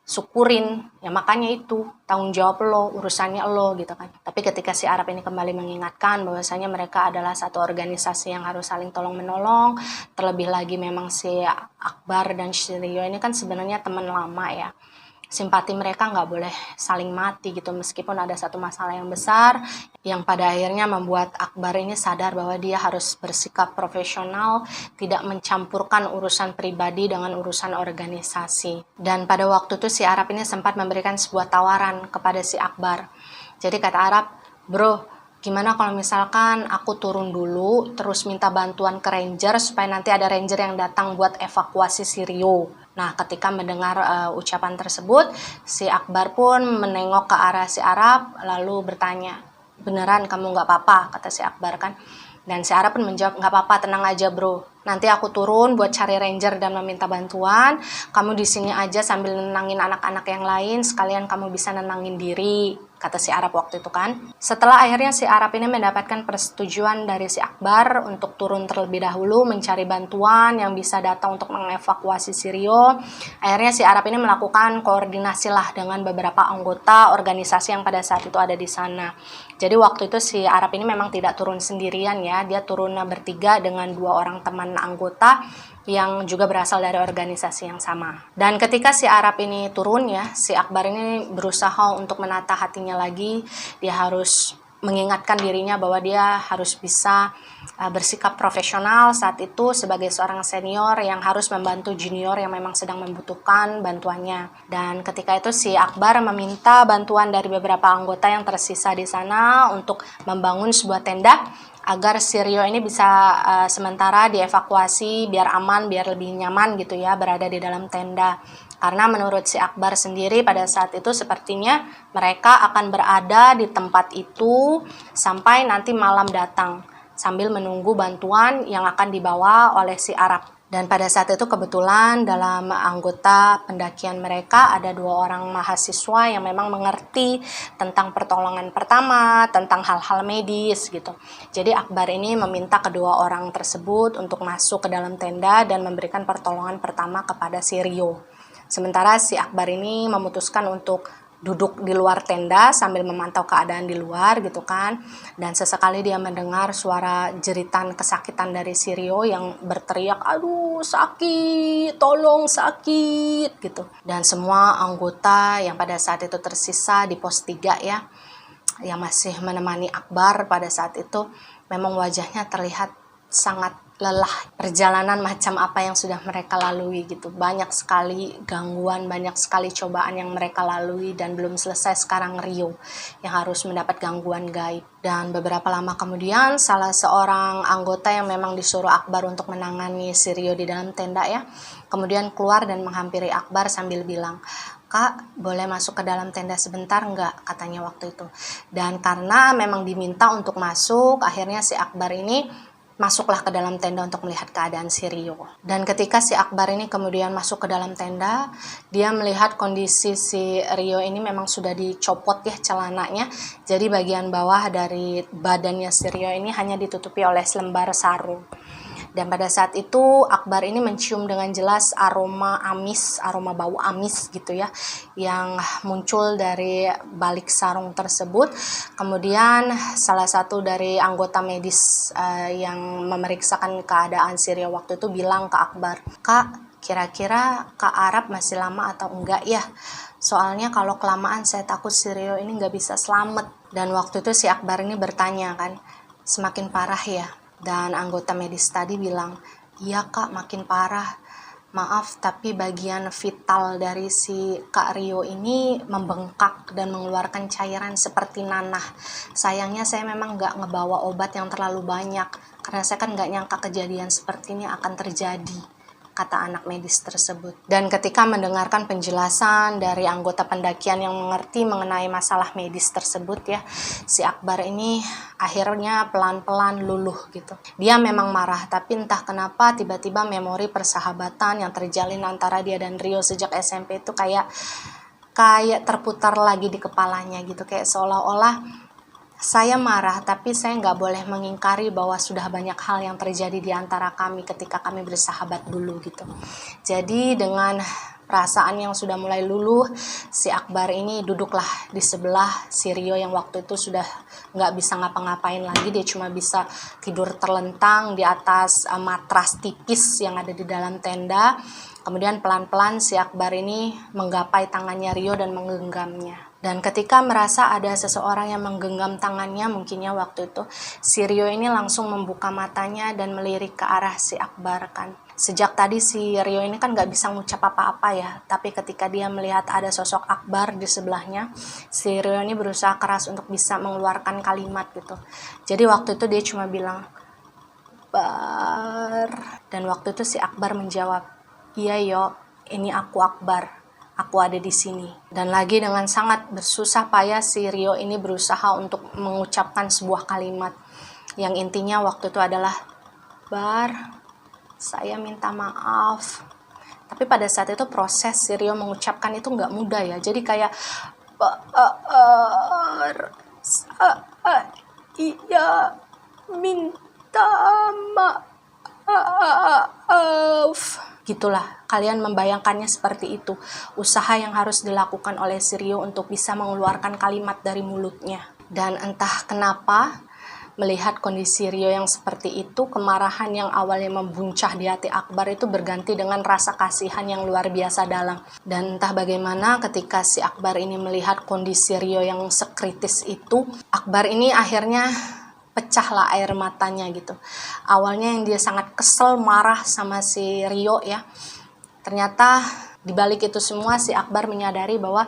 S1: syukurin ya, makanya itu tanggung jawab lo, urusannya lo gitu kan. Tapi ketika si Arab ini kembali mengingatkan bahwasanya mereka adalah satu organisasi yang harus saling tolong menolong, terlebih lagi memang si Akbar dan si Rio ini kan sebenarnya teman lama ya, simpati mereka nggak boleh saling mati gitu, meskipun ada satu masalah yang besar yang pada akhirnya membuat Akbar ini sadar bahwa dia harus bersikap profesional, tidak mencampurkan urusan pribadi dengan urusan organisasi. Dan pada waktu itu si Arab ini sempat memberikan sebuah tawaran kepada si Akbar. Jadi kata Arab, "Bro, gimana kalau misalkan aku turun dulu terus minta bantuan ke ranger supaya nanti ada ranger yang datang buat evakuasi si Rio." Nah, ketika mendengar ucapan tersebut, si Akbar pun menengok ke arah si Arab lalu bertanya, "Beneran kamu nggak apa-apa?" kata si Akbar kan. Dan si Arab pun menjawab, "Nggak apa-apa, tenang aja bro. Nanti aku turun buat cari ranger dan meminta bantuan. Kamu di sini aja sambil nenangin anak-anak yang lain, sekalian kamu bisa nenangin diri," kata si Arab waktu itu kan. Setelah akhirnya si Arab ini mendapatkan persetujuan dari si Akbar untuk turun terlebih dahulu mencari bantuan yang bisa datang untuk mengevakuasi si Rio. Akhirnya si Arab ini melakukan koordinasi lah dengan beberapa anggota organisasi yang pada saat itu ada di sana. Jadi waktu itu si Arab ini memang tidak turun sendirian ya, dia turun bertiga dengan 2 orang teman anggota yang juga berasal dari organisasi yang sama. Dan ketika si Arab ini turun ya, si Akbar ini berusaha untuk menata hatinya lagi. Dia harus mengingatkan dirinya bahwa dia harus bisa bersikap profesional saat itu sebagai seorang senior yang harus membantu junior yang memang sedang membutuhkan bantuannya. Dan ketika itu si Akbar meminta bantuan dari beberapa anggota yang tersisa di sana untuk membangun sebuah tenda agar si Rio ini bisa sementara dievakuasi biar aman, biar lebih nyaman gitu ya berada di dalam tenda. Karena menurut si Akbar sendiri pada saat itu sepertinya mereka akan berada di tempat itu sampai nanti malam datang sambil menunggu bantuan yang akan dibawa oleh si Arab. Dan pada saat itu kebetulan dalam anggota pendakian mereka ada 2 orang mahasiswa yang memang mengerti tentang pertolongan pertama, tentang hal-hal medis gitu. Jadi Akbar ini meminta kedua orang tersebut untuk masuk ke dalam tenda dan memberikan pertolongan pertama kepada si Rio. Sementara si Akbar ini memutuskan untuk duduk di luar tenda sambil memantau keadaan di luar gitu kan. Dan sesekali dia mendengar suara jeritan kesakitan dari si Rio yang berteriak, aduh sakit, tolong sakit gitu. Dan semua anggota yang pada saat itu tersisa di pos 3 ya, yang masih menemani Akbar pada saat itu, memang wajahnya terlihat sangat lelah. Perjalanan macam apa yang sudah mereka lalui gitu, banyak sekali gangguan, banyak sekali cobaan yang mereka lalui, dan belum selesai sekarang Rio yang harus mendapat gangguan gaib. Dan beberapa lama kemudian salah seorang anggota yang memang disuruh Akbar untuk menangani si Rio di dalam tenda ya, kemudian keluar dan menghampiri Akbar sambil bilang, "Kak, boleh masuk ke dalam tenda sebentar nggak?" katanya waktu itu. Dan karena memang diminta untuk masuk, akhirnya si Akbar ini masuklah ke dalam tenda untuk melihat keadaan si Rio. Dan ketika si Akbar ini kemudian masuk ke dalam tenda, dia melihat kondisi si Rio ini memang sudah dicopot ya celananya. Jadi bagian bawah dari badannya si Rio ini hanya ditutupi oleh selembar sarung. Dan pada saat itu Akbar ini mencium dengan jelas aroma amis, aroma bau amis gitu ya, yang muncul dari balik sarung tersebut. Kemudian salah satu dari anggota medis yang memeriksakan keadaan si Rio waktu itu bilang ke Akbar, "Kak, kira-kira Kak Arab masih lama atau enggak ya? Soalnya kalau kelamaan saya takut si Rio ini nggak bisa selamat." Dan waktu itu si Akbar ini bertanya kan, "Semakin parah ya?" Dan anggota medis tadi bilang, "Iya Kak, makin parah. Maaf, tapi bagian vital dari si Kak Rio ini membengkak dan mengeluarkan cairan seperti nanah. Sayangnya saya memang nggak ngebawa obat yang terlalu banyak, karena saya kan nggak nyangka kejadian seperti ini akan terjadi," kata anak medis tersebut. Dan ketika mendengarkan penjelasan dari anggota pendakian yang mengerti mengenai masalah medis tersebut ya, si Akbar ini akhirnya pelan-pelan luluh gitu. Dia memang marah, tapi entah kenapa tiba-tiba memori persahabatan yang terjalin antara dia dan Rio sejak SMP itu kayak terputar lagi di kepalanya gitu. Kayak seolah-olah saya marah, tapi saya nggak boleh mengingkari bahwa sudah banyak hal yang terjadi di antara kami ketika kami bersahabat dulu gitu. Jadi dengan perasaan yang sudah mulai luluh, si Akbar ini duduklah di sebelah si Rio yang waktu itu sudah nggak bisa ngapa-ngapain lagi. Dia cuma bisa tidur terlentang di atas matras tipis yang ada di dalam tenda. Kemudian pelan-pelan si Akbar ini menggapai tangannya Rio dan menggenggamnya. Dan ketika merasa ada seseorang yang menggenggam tangannya, mungkinnya waktu itu, si Rio ini langsung membuka matanya dan melirik ke arah si Akbar kan. Sejak tadi si Rio ini kan gak bisa ngucap apa-apa ya, tapi ketika dia melihat ada sosok Akbar di sebelahnya, si Rio ini berusaha keras untuk bisa mengeluarkan kalimat gitu. Jadi waktu itu dia cuma bilang, "Bar." Dan waktu itu si Akbar menjawab, "Iya yo, ini aku Akbar. Aku ada di sini." Dan lagi dengan sangat bersusah payah si Rio ini berusaha untuk mengucapkan sebuah kalimat yang intinya waktu itu adalah, "Bar, saya minta maaf." Tapi pada saat itu proses si Rio mengucapkan itu nggak mudah ya. Jadi kayak, "Bar, iya minta maaf." Gitulah, kalian membayangkannya seperti itu. Usaha yang harus dilakukan oleh si Rio untuk bisa mengeluarkan kalimat dari mulutnya. Dan entah kenapa, melihat kondisi Rio yang seperti itu, kemarahan yang awalnya membuncah di hati Akbar itu berganti dengan rasa kasihan yang luar biasa dalam. Dan entah bagaimana ketika si Akbar ini melihat kondisi Rio yang sekritis itu, Akbar ini akhirnya pecahlah air matanya gitu. Awalnya yang dia sangat kesel, marah sama si Rio ya. Ternyata di balik itu semua si Akbar menyadari bahwa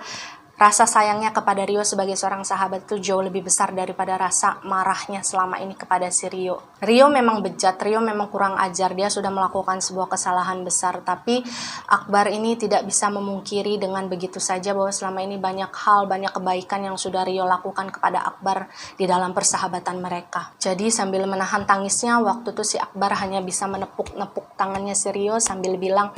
S1: rasa sayangnya kepada Rio sebagai seorang sahabat itu jauh lebih besar daripada rasa marahnya selama ini kepada si Rio. Rio memang bejat, Rio memang kurang ajar, dia sudah melakukan sebuah kesalahan besar, tapi Akbar ini tidak bisa memungkiri dengan begitu saja bahwa selama ini banyak hal, banyak kebaikan yang sudah Rio lakukan kepada Akbar di dalam persahabatan mereka. Jadi sambil menahan tangisnya, waktu itu si Akbar hanya bisa menepuk-nepuk tangannya si Rio sambil bilang,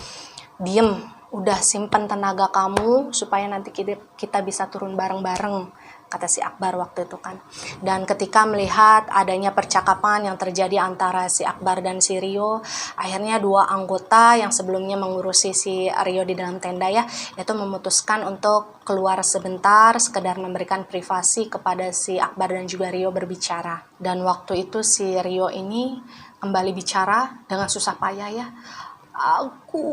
S1: "Diem, udah simpen tenaga kamu supaya nanti kita bisa turun bareng-bareng," kata si Akbar waktu itu kan. Dan ketika melihat adanya percakapan yang terjadi antara si Akbar dan si Rio, akhirnya dua anggota yang sebelumnya mengurusi si Rio di dalam tenda ya, itu memutuskan untuk keluar sebentar, sekedar memberikan privasi kepada si Akbar dan juga Rio berbicara. Dan waktu itu si Rio ini kembali bicara dengan susah payah ya, "Aku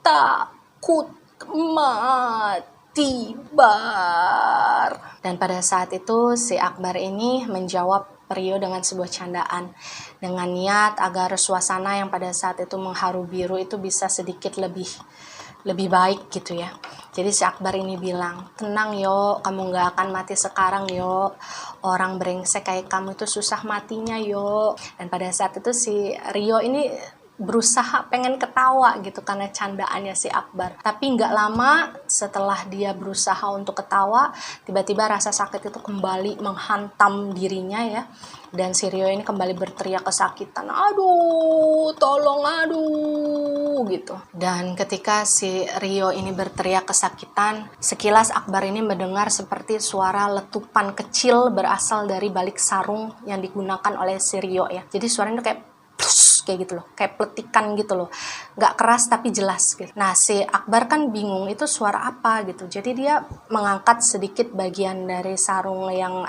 S1: takut mati, Bar." Dan pada saat itu si Akbar ini menjawab Rio dengan sebuah candaan, dengan niat agar suasana yang pada saat itu mengharu biru itu bisa sedikit lebih baik gitu ya. Jadi si Akbar ini bilang, "Tenang yo, kamu gak akan mati sekarang yo. Orang brengsek kayak kamu itu susah matinya yo." Dan pada saat itu si Rio ini berusaha pengen ketawa gitu karena candaannya si Akbar. Tapi nggak lama setelah dia berusaha untuk ketawa, tiba-tiba rasa sakit itu kembali menghantam dirinya ya. Dan si Rio ini kembali berteriak kesakitan, "Aduh, tolong, aduh," gitu. Dan ketika si Rio ini berteriak kesakitan, sekilas Akbar ini mendengar seperti suara letupan kecil berasal dari balik sarung yang digunakan oleh si Rio ya. Jadi suaranya kayak kayak gitu loh, kayak pletikan gitu loh, nggak keras tapi jelas gitu. Nah si Akbar kan bingung itu suara apa gitu, jadi dia mengangkat sedikit bagian dari sarung yang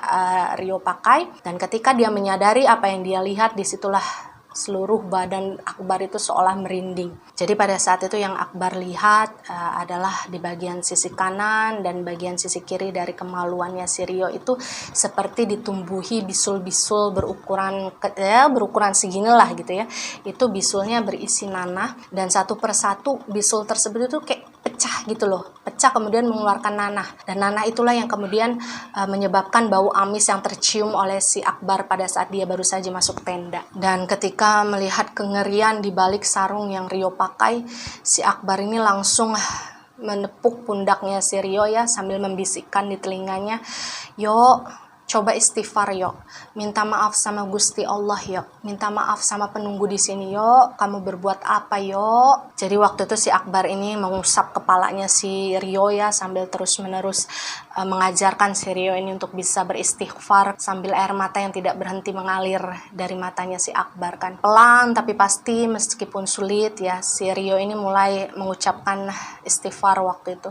S1: Rio pakai, dan ketika dia menyadari apa yang dia lihat, disitulah seluruh badan Akbar itu seolah merinding. Jadi pada saat itu yang Akbar lihat adalah di bagian sisi kanan dan bagian sisi kiri dari kemaluannya si Rio itu seperti ditumbuhi bisul-bisul berukuran segini lah gitu ya. Itu bisulnya berisi nanah, dan satu persatu bisul tersebut itu kayak pecah gitu loh, pecah kemudian mengeluarkan nanah, dan nanah itulah yang kemudian menyebabkan bau amis yang tercium oleh si Akbar pada saat dia baru saja masuk tenda. Dan ketika melihat kengerian di balik sarung yang Rio pakai, si Akbar ini langsung menepuk pundaknya si Rio ya sambil membisikkan di telinganya, "Yo, coba istighfar yo, minta maaf sama Gusti Allah yo, minta maaf sama penunggu di sini yo, kamu berbuat apa yo." Jadi waktu itu si Akbar ini mengusap kepalanya si Rio ya sambil terus menerus mengajarkan si Rio ini untuk bisa beristighfar sambil air mata yang tidak berhenti mengalir dari matanya si Akbar kan. Pelan tapi pasti meskipun sulit ya, si Rio ini mulai mengucapkan istighfar waktu itu.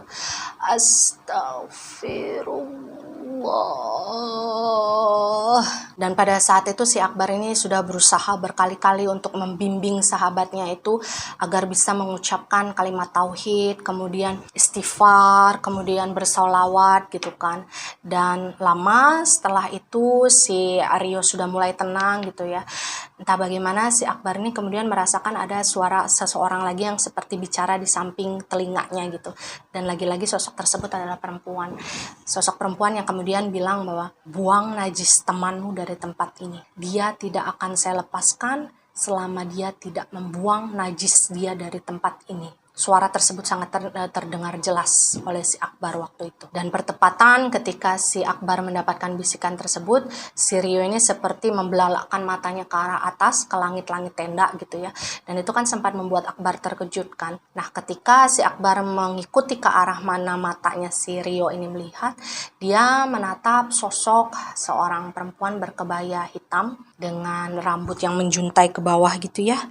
S1: "Astagfirullah." Dan pada saat itu si Akbar ini sudah berusaha berkali-kali untuk membimbing sahabatnya itu agar bisa mengucapkan kalimat tauhid, kemudian istighfar, kemudian bersolawat gitu kan. Dan lama setelah itu si Rio sudah mulai tenang gitu ya. Entah bagaimana si Akbar ini kemudian merasakan ada suara seseorang lagi yang seperti bicara di samping telinganya gitu. Dan lagi-lagi sosok tersebut adalah perempuan. Sosok perempuan yang kemudian bilang bahwa, "Buang najis temanmu dari tempat ini. Dia tidak akan saya lepaskan selama dia tidak membuang najis dia dari tempat ini." Suara tersebut sangat terdengar jelas oleh si Akbar waktu itu. Dan bertepatan ketika si Akbar mendapatkan bisikan tersebut, si Rio ini seperti membelalakkan matanya ke arah atas, ke langit-langit tenda gitu ya. Dan itu kan sempat membuat Akbar terkejut kan. Nah ketika si Akbar mengikuti ke arah mana matanya si Rio ini melihat, dia menatap sosok seorang perempuan berkebaya hitam dengan rambut yang menjuntai ke bawah gitu ya.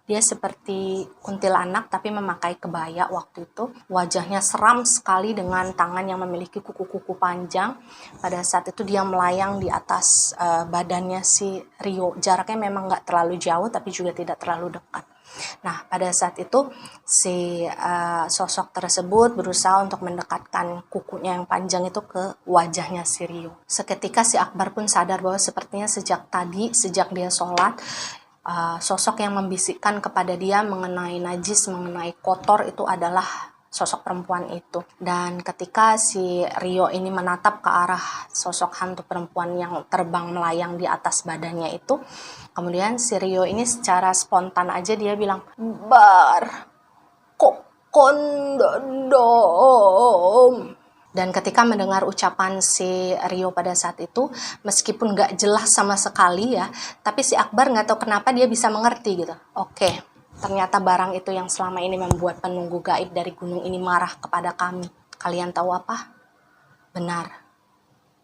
S1: Dia seperti kuntilanak tapi memakai kebaya waktu itu. Wajahnya seram sekali dengan tangan yang memiliki kuku-kuku panjang. Pada saat itu dia melayang di atas badannya si Rio. Jaraknya memang nggak terlalu jauh tapi juga tidak terlalu dekat. Nah, pada saat itu si sosok tersebut berusaha untuk mendekatkan kukunya yang panjang itu ke wajahnya si Rio. Seketika si Akbar pun sadar bahwa sepertinya sejak dia sholat, sosok yang membisikkan kepada dia mengenai najis, mengenai kotor itu adalah sosok perempuan itu. Dan ketika si Rio ini menatap ke arah sosok hantu perempuan yang terbang melayang di atas badannya itu, kemudian si Rio ini secara spontan aja dia bilang, "Bar, kok kondom." Dan ketika mendengar ucapan si Rio pada saat itu, meskipun gak jelas sama sekali ya, tapi si Akbar gak tahu kenapa dia bisa mengerti gitu. Oke, ternyata barang itu yang selama ini membuat penunggu gaib dari gunung ini marah kepada kami. Kalian tahu apa? Benar.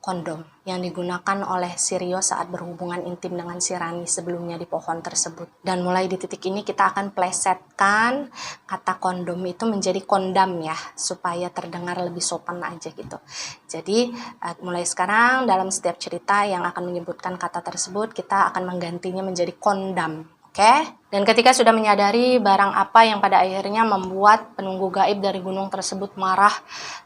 S1: Kondom yang digunakan oleh si Rio saat berhubungan intim dengan si Rani sebelumnya di pohon tersebut. Dan mulai di titik ini kita akan plesetkan kata kondom itu menjadi kondam ya, supaya terdengar lebih sopan aja gitu. Jadi mulai sekarang dalam setiap cerita yang akan menyebutkan kata tersebut, kita akan menggantinya menjadi kondam. Oke? Dan ketika sudah menyadari barang apa yang pada akhirnya membuat penunggu gaib dari gunung tersebut marah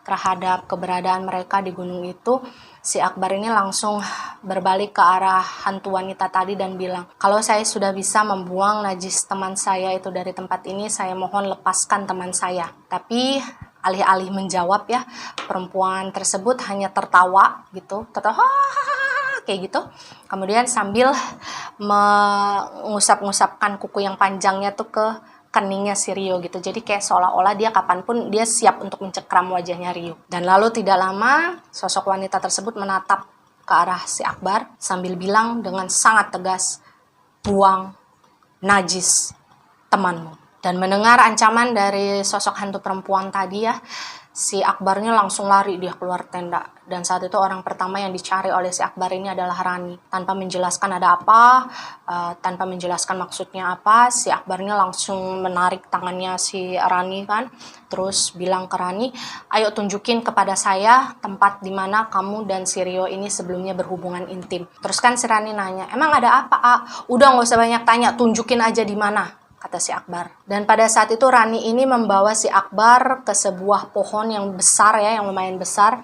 S1: terhadap keberadaan mereka di gunung itu, si Akbar ini langsung berbalik ke arah hantu wanita tadi dan bilang, "Kalau saya sudah bisa membuang najis teman saya itu dari tempat ini, saya mohon lepaskan teman saya." Tapi alih-alih menjawab ya, perempuan tersebut hanya tertawa gitu, tertawa kayak gitu. Kemudian sambil mengusap-ngusapkan kuku yang panjangnya tuh ke keningnya si Rio gitu. Jadi kayak seolah-olah dia kapanpun dia siap untuk mencekram wajahnya Rio. Dan lalu tidak lama sosok wanita tersebut menatap ke arah si Akbar sambil bilang dengan sangat tegas, "Buang najis temanmu." Dan mendengar ancaman dari sosok hantu perempuan tadi ya, si Akbarnya langsung lari dia keluar tenda. Dan saat itu orang pertama yang dicari oleh si Akbar ini adalah Rani. Tanpa menjelaskan ada apa, tanpa menjelaskan maksudnya apa, si Akbarnya langsung menarik tangannya si Rani kan. Terus bilang ke Rani, "Ayo tunjukin kepada saya tempat di mana kamu dan si Rio ini sebelumnya berhubungan intim." Terus kan si Rani nanya, "Emang ada apa, A?" "Udah gak usah banyak tanya, tunjukin aja di mana," kata si Akbar. Dan pada saat itu Rani ini membawa si Akbar ke sebuah pohon yang besar ya, yang lumayan besar,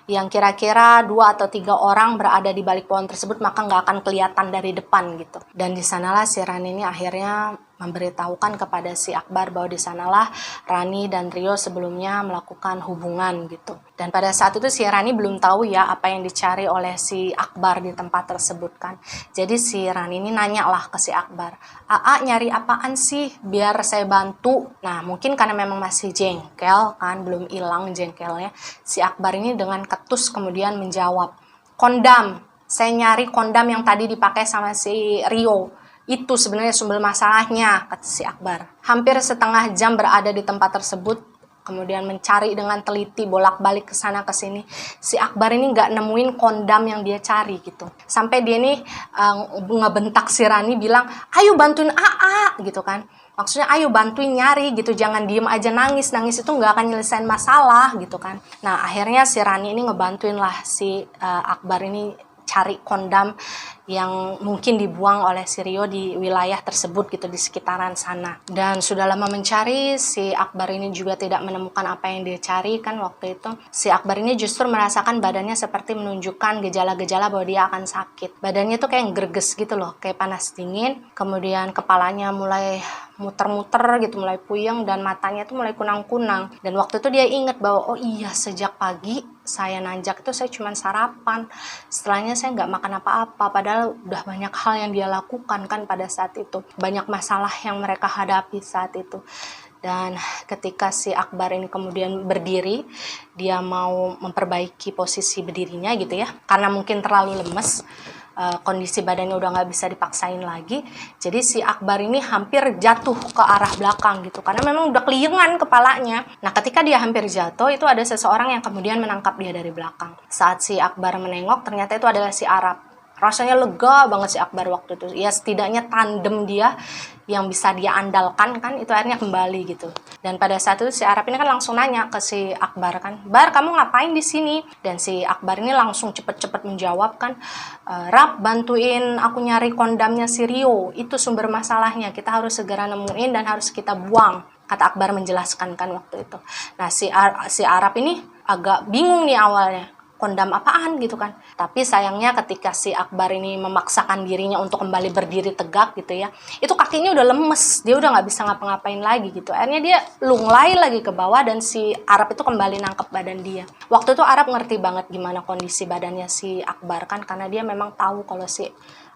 S1: yang kira-kira 2 atau 3 orang berada di balik pohon tersebut, maka nggak akan kelihatan dari depan gitu. Dan di sanalah si Rani ini akhirnya memberitahukan kepada si Akbar bahwa di sanalah Rani dan Rio sebelumnya melakukan hubungan gitu. Dan pada saat itu si Rani belum tahu ya apa yang dicari oleh si Akbar di tempat tersebut kan. Jadi si Rani ini nanya lah ke si Akbar, "Aa nyari apaan sih biar saya bantu?" Nah mungkin karena memang masih jengkel kan, belum hilang jengkelnya, si Akbar ini dengan ketus kemudian menjawab, "Kondam, saya nyari kondam yang tadi dipakai sama si Rio. Itu sebenarnya sumber masalahnya," kata si Akbar. Hampir setengah jam berada di tempat tersebut, kemudian mencari dengan teliti bolak-balik ke sana ke sini. Si Akbar ini nggak nemuin kondam yang dia cari gitu. Sampai dia nih ngebentak si Rani bilang, "Ayo bantuin AA," gitu kan. Maksudnya ayo bantuin nyari gitu, jangan diem aja nangis itu nggak akan nyelesain masalah gitu kan. Nah akhirnya si Rani ini ngebantuin lah si Akbar ini cari kondam yang mungkin dibuang oleh si Rio di wilayah tersebut gitu, di sekitaran sana. Dan sudah lama mencari, si Akbar ini juga tidak menemukan apa yang dia cari kan waktu itu. Si Akbar ini justru merasakan badannya seperti menunjukkan gejala-gejala bahwa dia akan sakit. Badannya tuh kayak gerges gitu loh, kayak panas dingin. Kemudian kepalanya mulai muter-muter gitu, mulai puyeng, dan matanya tuh mulai kunang-kunang. Dan waktu itu dia ingat bahwa oh iya, sejak pagi saya nanjak itu saya cuma sarapan, setelahnya saya nggak makan apa-apa, padahal udah banyak hal yang dia lakukan kan pada saat itu, banyak masalah yang mereka hadapi saat itu. Dan ketika si Akbar ini kemudian berdiri, dia mau memperbaiki posisi berdirinya gitu ya, karena mungkin terlalu lemes, kondisi badannya udah nggak bisa dipaksain lagi. Jadi si Akbar ini hampir jatuh ke arah belakang gitu, karena memang udah keliengan kepalanya. Nah ketika dia hampir jatuh, itu ada seseorang yang kemudian menangkap dia dari belakang. Saat si Akbar menengok, ternyata itu adalah si Arab. Rasanya lega banget si Akbar waktu itu. Ya setidaknya tandem dia yang bisa dia andalkan kan, itu akhirnya kembali gitu. Dan pada saat itu si Arab ini kan langsung nanya ke si Akbar kan, Bar, kamu ngapain di sini? Dan si Akbar ini langsung cepet-cepet menjawab kan, Rab, bantuin aku nyari kondamnya si Rio, itu sumber masalahnya, kita harus segera nemuin dan harus kita buang, kata Akbar menjelaskan kan waktu itu. Nah si Arab ini agak bingung nih awalnya, kondam apaan gitu kan. Tapi sayangnya ketika si Akbar ini memaksakan dirinya untuk kembali berdiri tegak gitu ya, itu kakinya udah lemes, dia udah nggak bisa ngapa-ngapain lagi gitu. Akhirnya dia lunglai lagi ke bawah dan si Arab itu kembali nangkep badan dia. Waktu itu Arab ngerti banget gimana kondisi badannya si Akbar kan, karena dia memang tahu kalau si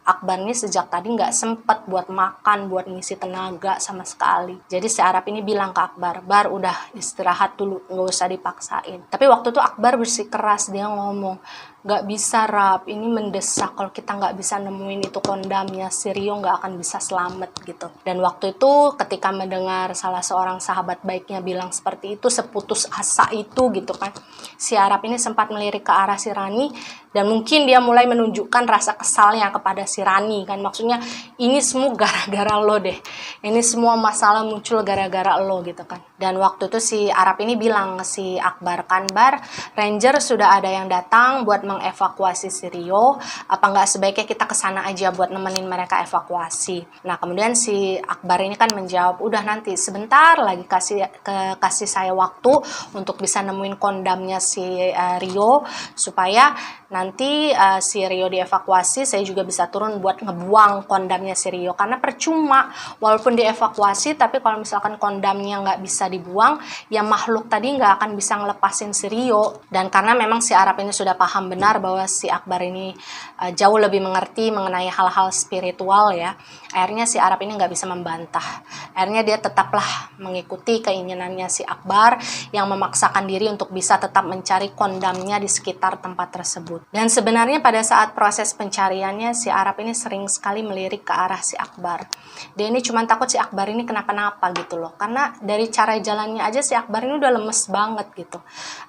S1: Akbar ini sejak tadi nggak sempet buat makan, buat ngisi tenaga sama sekali. Jadi si Arab ini bilang ke Akbar, Bar udah istirahat dulu, nggak usah dipaksain. Tapi waktu itu Akbar bersikeras, dia ngomong, nggak bisa Rab, ini mendesak, kalau kita nggak bisa nemuin itu kondamnya, si Rio nggak akan bisa selamat gitu. Dan waktu itu ketika mendengar salah seorang sahabat baiknya bilang seperti itu, seputus asa itu gitu kan, si Arab ini sempat melirik ke arah si Rani, dan mungkin dia mulai menunjukkan rasa kesalnya kepada si Rani kan, maksudnya ini semua gara-gara lo deh, ini semua masalah muncul gara-gara lo gitu kan. Dan waktu itu si Arab ini bilang ke si Akbar kan, Bar, Ranger sudah ada yang datang buat mengevakuasi si Rio, apa nggak sebaiknya kita kesana aja buat nemenin mereka evakuasi. Nah kemudian si Akbar ini kan menjawab, udah nanti sebentar lagi kasih saya waktu untuk bisa nemuin kondamnya si Rio, supaya nanti si Rio dievakuasi, saya juga bisa turun buat ngebuang kondamnya si Rio. Karena percuma, walaupun dievakuasi, tapi kalau misalkan kondamnya nggak bisa dibuang, ya makhluk tadi nggak akan bisa ngelepasin si Rio. Dan karena memang si Arab ini sudah paham benar bahwa si Akbar ini jauh lebih mengerti mengenai hal-hal spiritual ya, akhirnya si Arab ini nggak bisa membantah. Akhirnya dia tetaplah mengikuti keinginannya si Akbar yang memaksakan diri untuk bisa tetap mencari kondamnya di sekitar tempat tersebut. Dan sebenarnya pada saat proses pencariannya, si Arab ini sering sekali melirik ke arah si Akbar. Dia ini cuma takut si Akbar ini kenapa-napa gitu loh, karena dari cara jalannya aja si Akbar ini udah lemes banget gitu.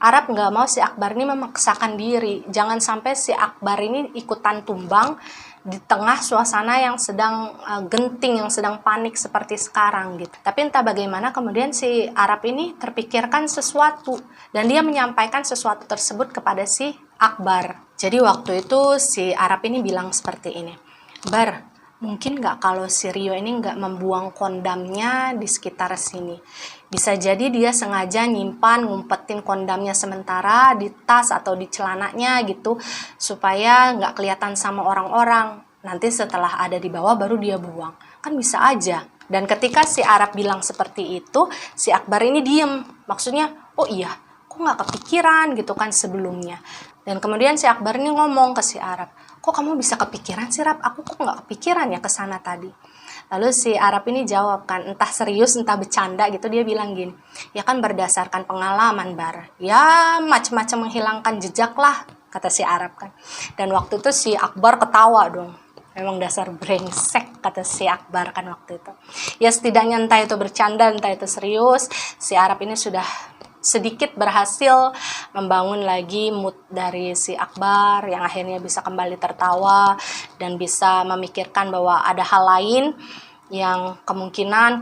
S1: Arab nggak mau si Akbar ini memaksakan diri, jangan sampai si Akbar ini ikutan tumbang di tengah suasana yang sedang genting, yang sedang panik seperti sekarang gitu. Tapi entah bagaimana kemudian si Arab ini terpikirkan sesuatu dan dia menyampaikan sesuatu tersebut kepada si Akbar. Jadi waktu itu si Arab ini bilang seperti ini, Bar, mungkin nggak kalau si Rio ini nggak membuang kondamnya di sekitar sini. Bisa jadi dia sengaja nyimpan, ngumpetin kondamnya sementara di tas atau di celananya gitu, supaya nggak kelihatan sama orang-orang. Nanti setelah ada di bawah baru dia buang. Kan bisa aja. Dan ketika si Arab bilang seperti itu, si Akbar ini diem. Maksudnya, oh iya, kok nggak kepikiran gitu kan sebelumnya. Dan kemudian si Akbar ini ngomong ke si Arab, kok kamu bisa kepikiran sih Rab? Aku kok nggak kepikiran ya ke sana tadi. Lalu si Arab ini jawab kan, entah serius entah bercanda gitu, dia bilang gini, ya kan berdasarkan pengalaman Bar, ya macam-macam menghilangkan jejak lah, kata si Arab kan. Dan waktu itu si Akbar ketawa dong, memang dasar brengsek, kata si Akbar kan waktu itu. Ya setidaknya entah itu bercanda entah itu serius, si Arab ini sudah sedikit berhasil membangun lagi mood dari si Akbar yang akhirnya bisa kembali tertawa dan bisa memikirkan bahwa ada hal lain yang kemungkinan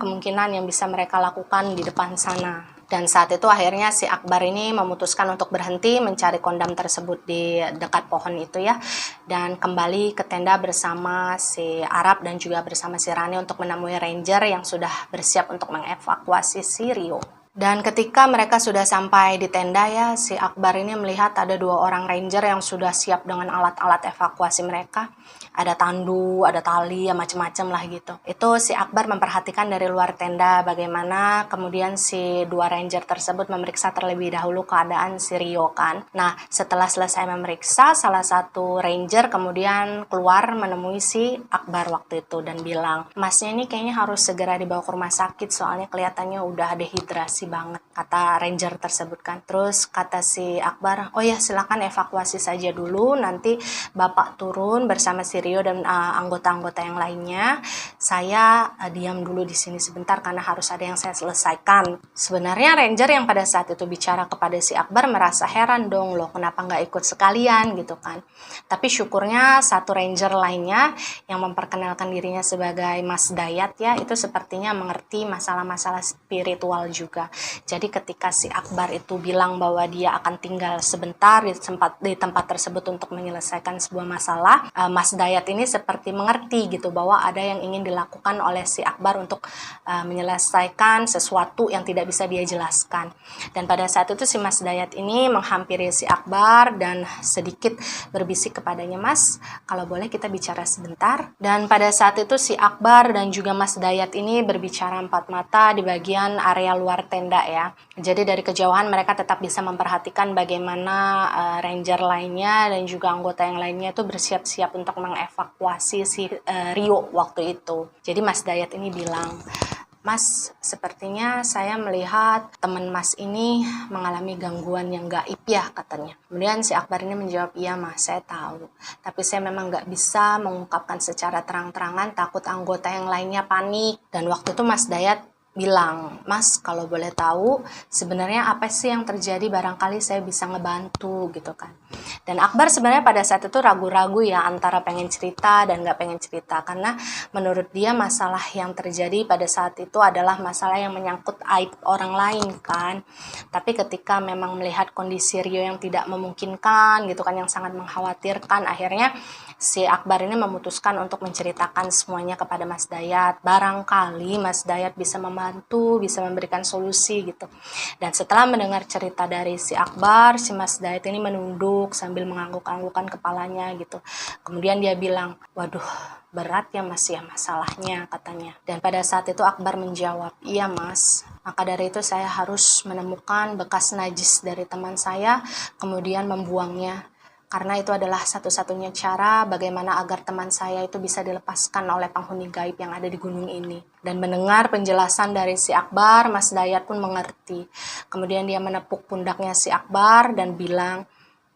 S1: yang bisa mereka lakukan di depan sana. Dan saat itu akhirnya si Akbar ini memutuskan untuk berhenti mencari kondam tersebut di dekat pohon itu ya, dan kembali ke tenda bersama si Arab dan juga bersama si Rani untuk menemui Ranger yang sudah bersiap untuk mengevakuasi si Rio. Dan ketika mereka sudah sampai di tenda ya, si Akbar ini melihat ada 2 orang Ranger yang sudah siap dengan alat-alat evakuasi mereka. Ada tandu, ada tali, ya macam-macam lah gitu. Itu si Akbar memperhatikan dari luar tenda bagaimana kemudian si 2 Ranger tersebut memeriksa terlebih dahulu keadaan si Rio kan. Nah setelah selesai memeriksa, salah satu Ranger kemudian keluar menemui si Akbar waktu itu dan bilang, Masnya ini kayaknya harus segera dibawa ke rumah sakit soalnya kelihatannya udah dehidrasi emergency banget, kata ranger tersebut kan. Terus kata si Akbar, oh ya silakan evakuasi saja dulu, nanti Bapak turun bersama si Rio dan anggota-anggota yang lainnya. Saya diam dulu di sini sebentar karena harus ada yang saya selesaikan. Sebenarnya ranger yang pada saat itu bicara kepada si Akbar merasa heran dong, loh kenapa nggak ikut sekalian gitu kan. Tapi syukurnya satu ranger lainnya yang memperkenalkan dirinya sebagai Mas Dayat ya, itu sepertinya mengerti masalah-masalah spiritual juga. Jadi ketika si Akbar itu bilang bahwa dia akan tinggal sebentar di tempat tersebut untuk menyelesaikan sebuah masalah, Mas Dayat ini seperti mengerti gitu bahwa ada yang ingin dilakukan oleh si Akbar untuk menyelesaikan sesuatu yang tidak bisa dia jelaskan. Dan pada saat itu si Mas Dayat ini menghampiri si Akbar dan sedikit berbisik kepadanya, Mas, kalau boleh kita bicara sebentar. Dan pada saat itu si Akbar dan juga Mas Dayat ini berbicara empat mata di bagian area luar tenda ya. Jadi dari kejauhan mereka tetap bisa memperhatikan bagaimana ranger lainnya dan juga anggota yang lainnya itu bersiap-siap untuk mengevakuasi si Rio waktu itu. Jadi Mas Dayat ini bilang, Mas, sepertinya saya melihat teman Mas ini mengalami gangguan yang gaib ya katanya. Kemudian si Akbar ini menjawab, iya Mas, saya tahu. Tapi saya memang nggak bisa mengungkapkan secara terang-terangan, takut anggota yang lainnya panik. Dan waktu itu Mas Dayat bilang, Mas kalau boleh tahu sebenarnya apa sih yang terjadi, barangkali saya bisa ngebantu gitu kan. Dan Akbar sebenarnya pada saat itu ragu-ragu ya antara pengen cerita dan gak pengen cerita, karena menurut dia masalah yang terjadi pada saat itu adalah masalah yang menyangkut aib orang lain kan. Tapi ketika memang melihat kondisi Rio yang tidak memungkinkan gitu kan, yang sangat mengkhawatirkan, akhirnya si Akbar ini memutuskan untuk menceritakan semuanya kepada Mas Dayat. Barangkali Mas Dayat bisa membantu, bisa memberikan solusi gitu. Dan setelah mendengar cerita dari si Akbar, si Mas Dayat ini menunduk sambil mengangguk-anggukan kepalanya gitu. Kemudian dia bilang, waduh berat ya Mas ya masalahnya katanya. Dan pada saat itu Akbar menjawab, iya Mas, maka dari itu saya harus menemukan bekas najis dari teman saya, kemudian membuangnya. Karena itu adalah satu-satunya cara bagaimana agar teman saya itu bisa dilepaskan oleh penghuni gaib yang ada di gunung ini. Dan mendengar penjelasan dari si Akbar, Mas Dayat pun mengerti. Kemudian dia menepuk pundaknya si Akbar dan bilang,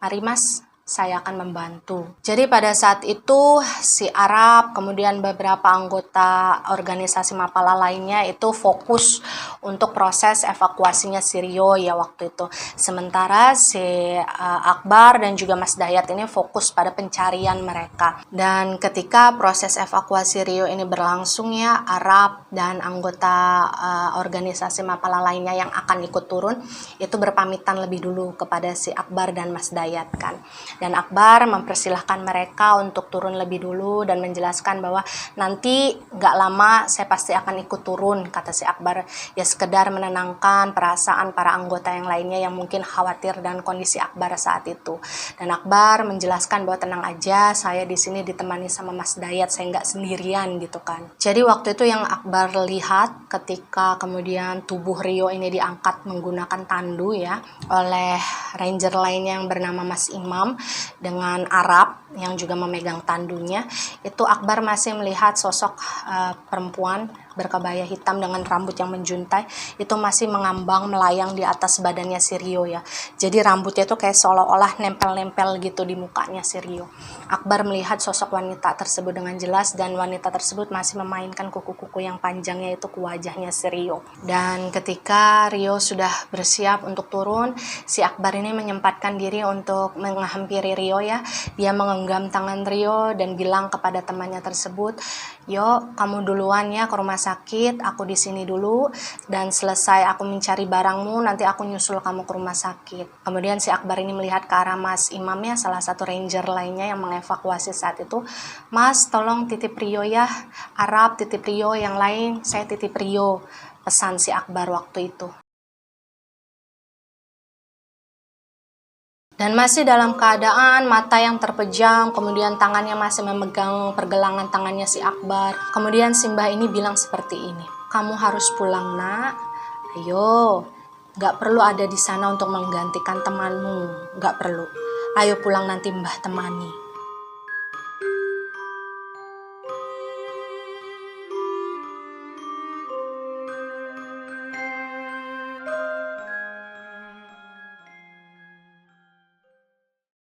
S1: mari Mas, saya akan membantu. Jadi pada saat itu si Arab kemudian beberapa anggota organisasi Mapala lainnya itu fokus untuk proses evakuasinya si Rio ya waktu itu. Sementara si Akbar dan juga Mas Dayat ini fokus pada pencarian mereka. Dan ketika proses evakuasi Rio ini berlangsung ya, Arab dan anggota organisasi Mapala lainnya yang akan ikut turun itu berpamitan lebih dulu kepada si Akbar dan Mas Dayat kan. Dan Akbar mempersilahkan mereka untuk turun lebih dulu dan menjelaskan bahwa nanti gak lama saya pasti akan ikut turun, kata si Akbar. Ya sekedar menenangkan perasaan para anggota yang lainnya yang mungkin khawatir dan kondisi Akbar saat itu. Dan Akbar menjelaskan bahwa tenang aja, saya di sini ditemani sama Mas Dayat, saya gak sendirian gitu kan. Jadi waktu itu yang Akbar lihat ketika kemudian tubuh Rio ini diangkat menggunakan tandu ya oleh ranger lainnya yang bernama Mas Imam dengan Arab yang juga memegang tandunya, itu Akbar masih melihat sosok perempuan berkebaya hitam dengan rambut yang menjuntai itu masih mengambang melayang di atas badannya si Rio ya. Jadi rambutnya itu kayak seolah-olah nempel-nempel gitu di mukanya si Rio. Akbar melihat sosok wanita tersebut dengan jelas dan wanita tersebut masih memainkan kuku-kuku yang panjangnya itu ke wajahnya si Rio. Dan ketika Rio sudah bersiap untuk turun, si Akbar ini menyempatkan diri untuk menghampiri Rio ya. Dia menggenggam tangan Rio dan bilang kepada temannya tersebut, "Yo, kamu duluan ya ke rumah sakit, aku di sini dulu dan selesai aku mencari barangmu, nanti aku nyusul kamu ke rumah sakit." Kemudian si Akbar ini melihat ke arah Mas Imam ya, salah satu ranger lainnya yang mengevakuasi saat itu. "Mas, tolong titip Rio ya. Arab titip Rio, yang lain saya titip Rio," pesan si Akbar waktu itu. Dan masih dalam keadaan mata yang terpejam, kemudian tangannya masih memegang pergelangan tangannya si Akbar. Kemudian Simbah ini bilang seperti ini, "Kamu harus pulang nak, ayo, gak perlu ada di sana untuk menggantikan temanmu, gak perlu. Ayo pulang nanti Mbah temani."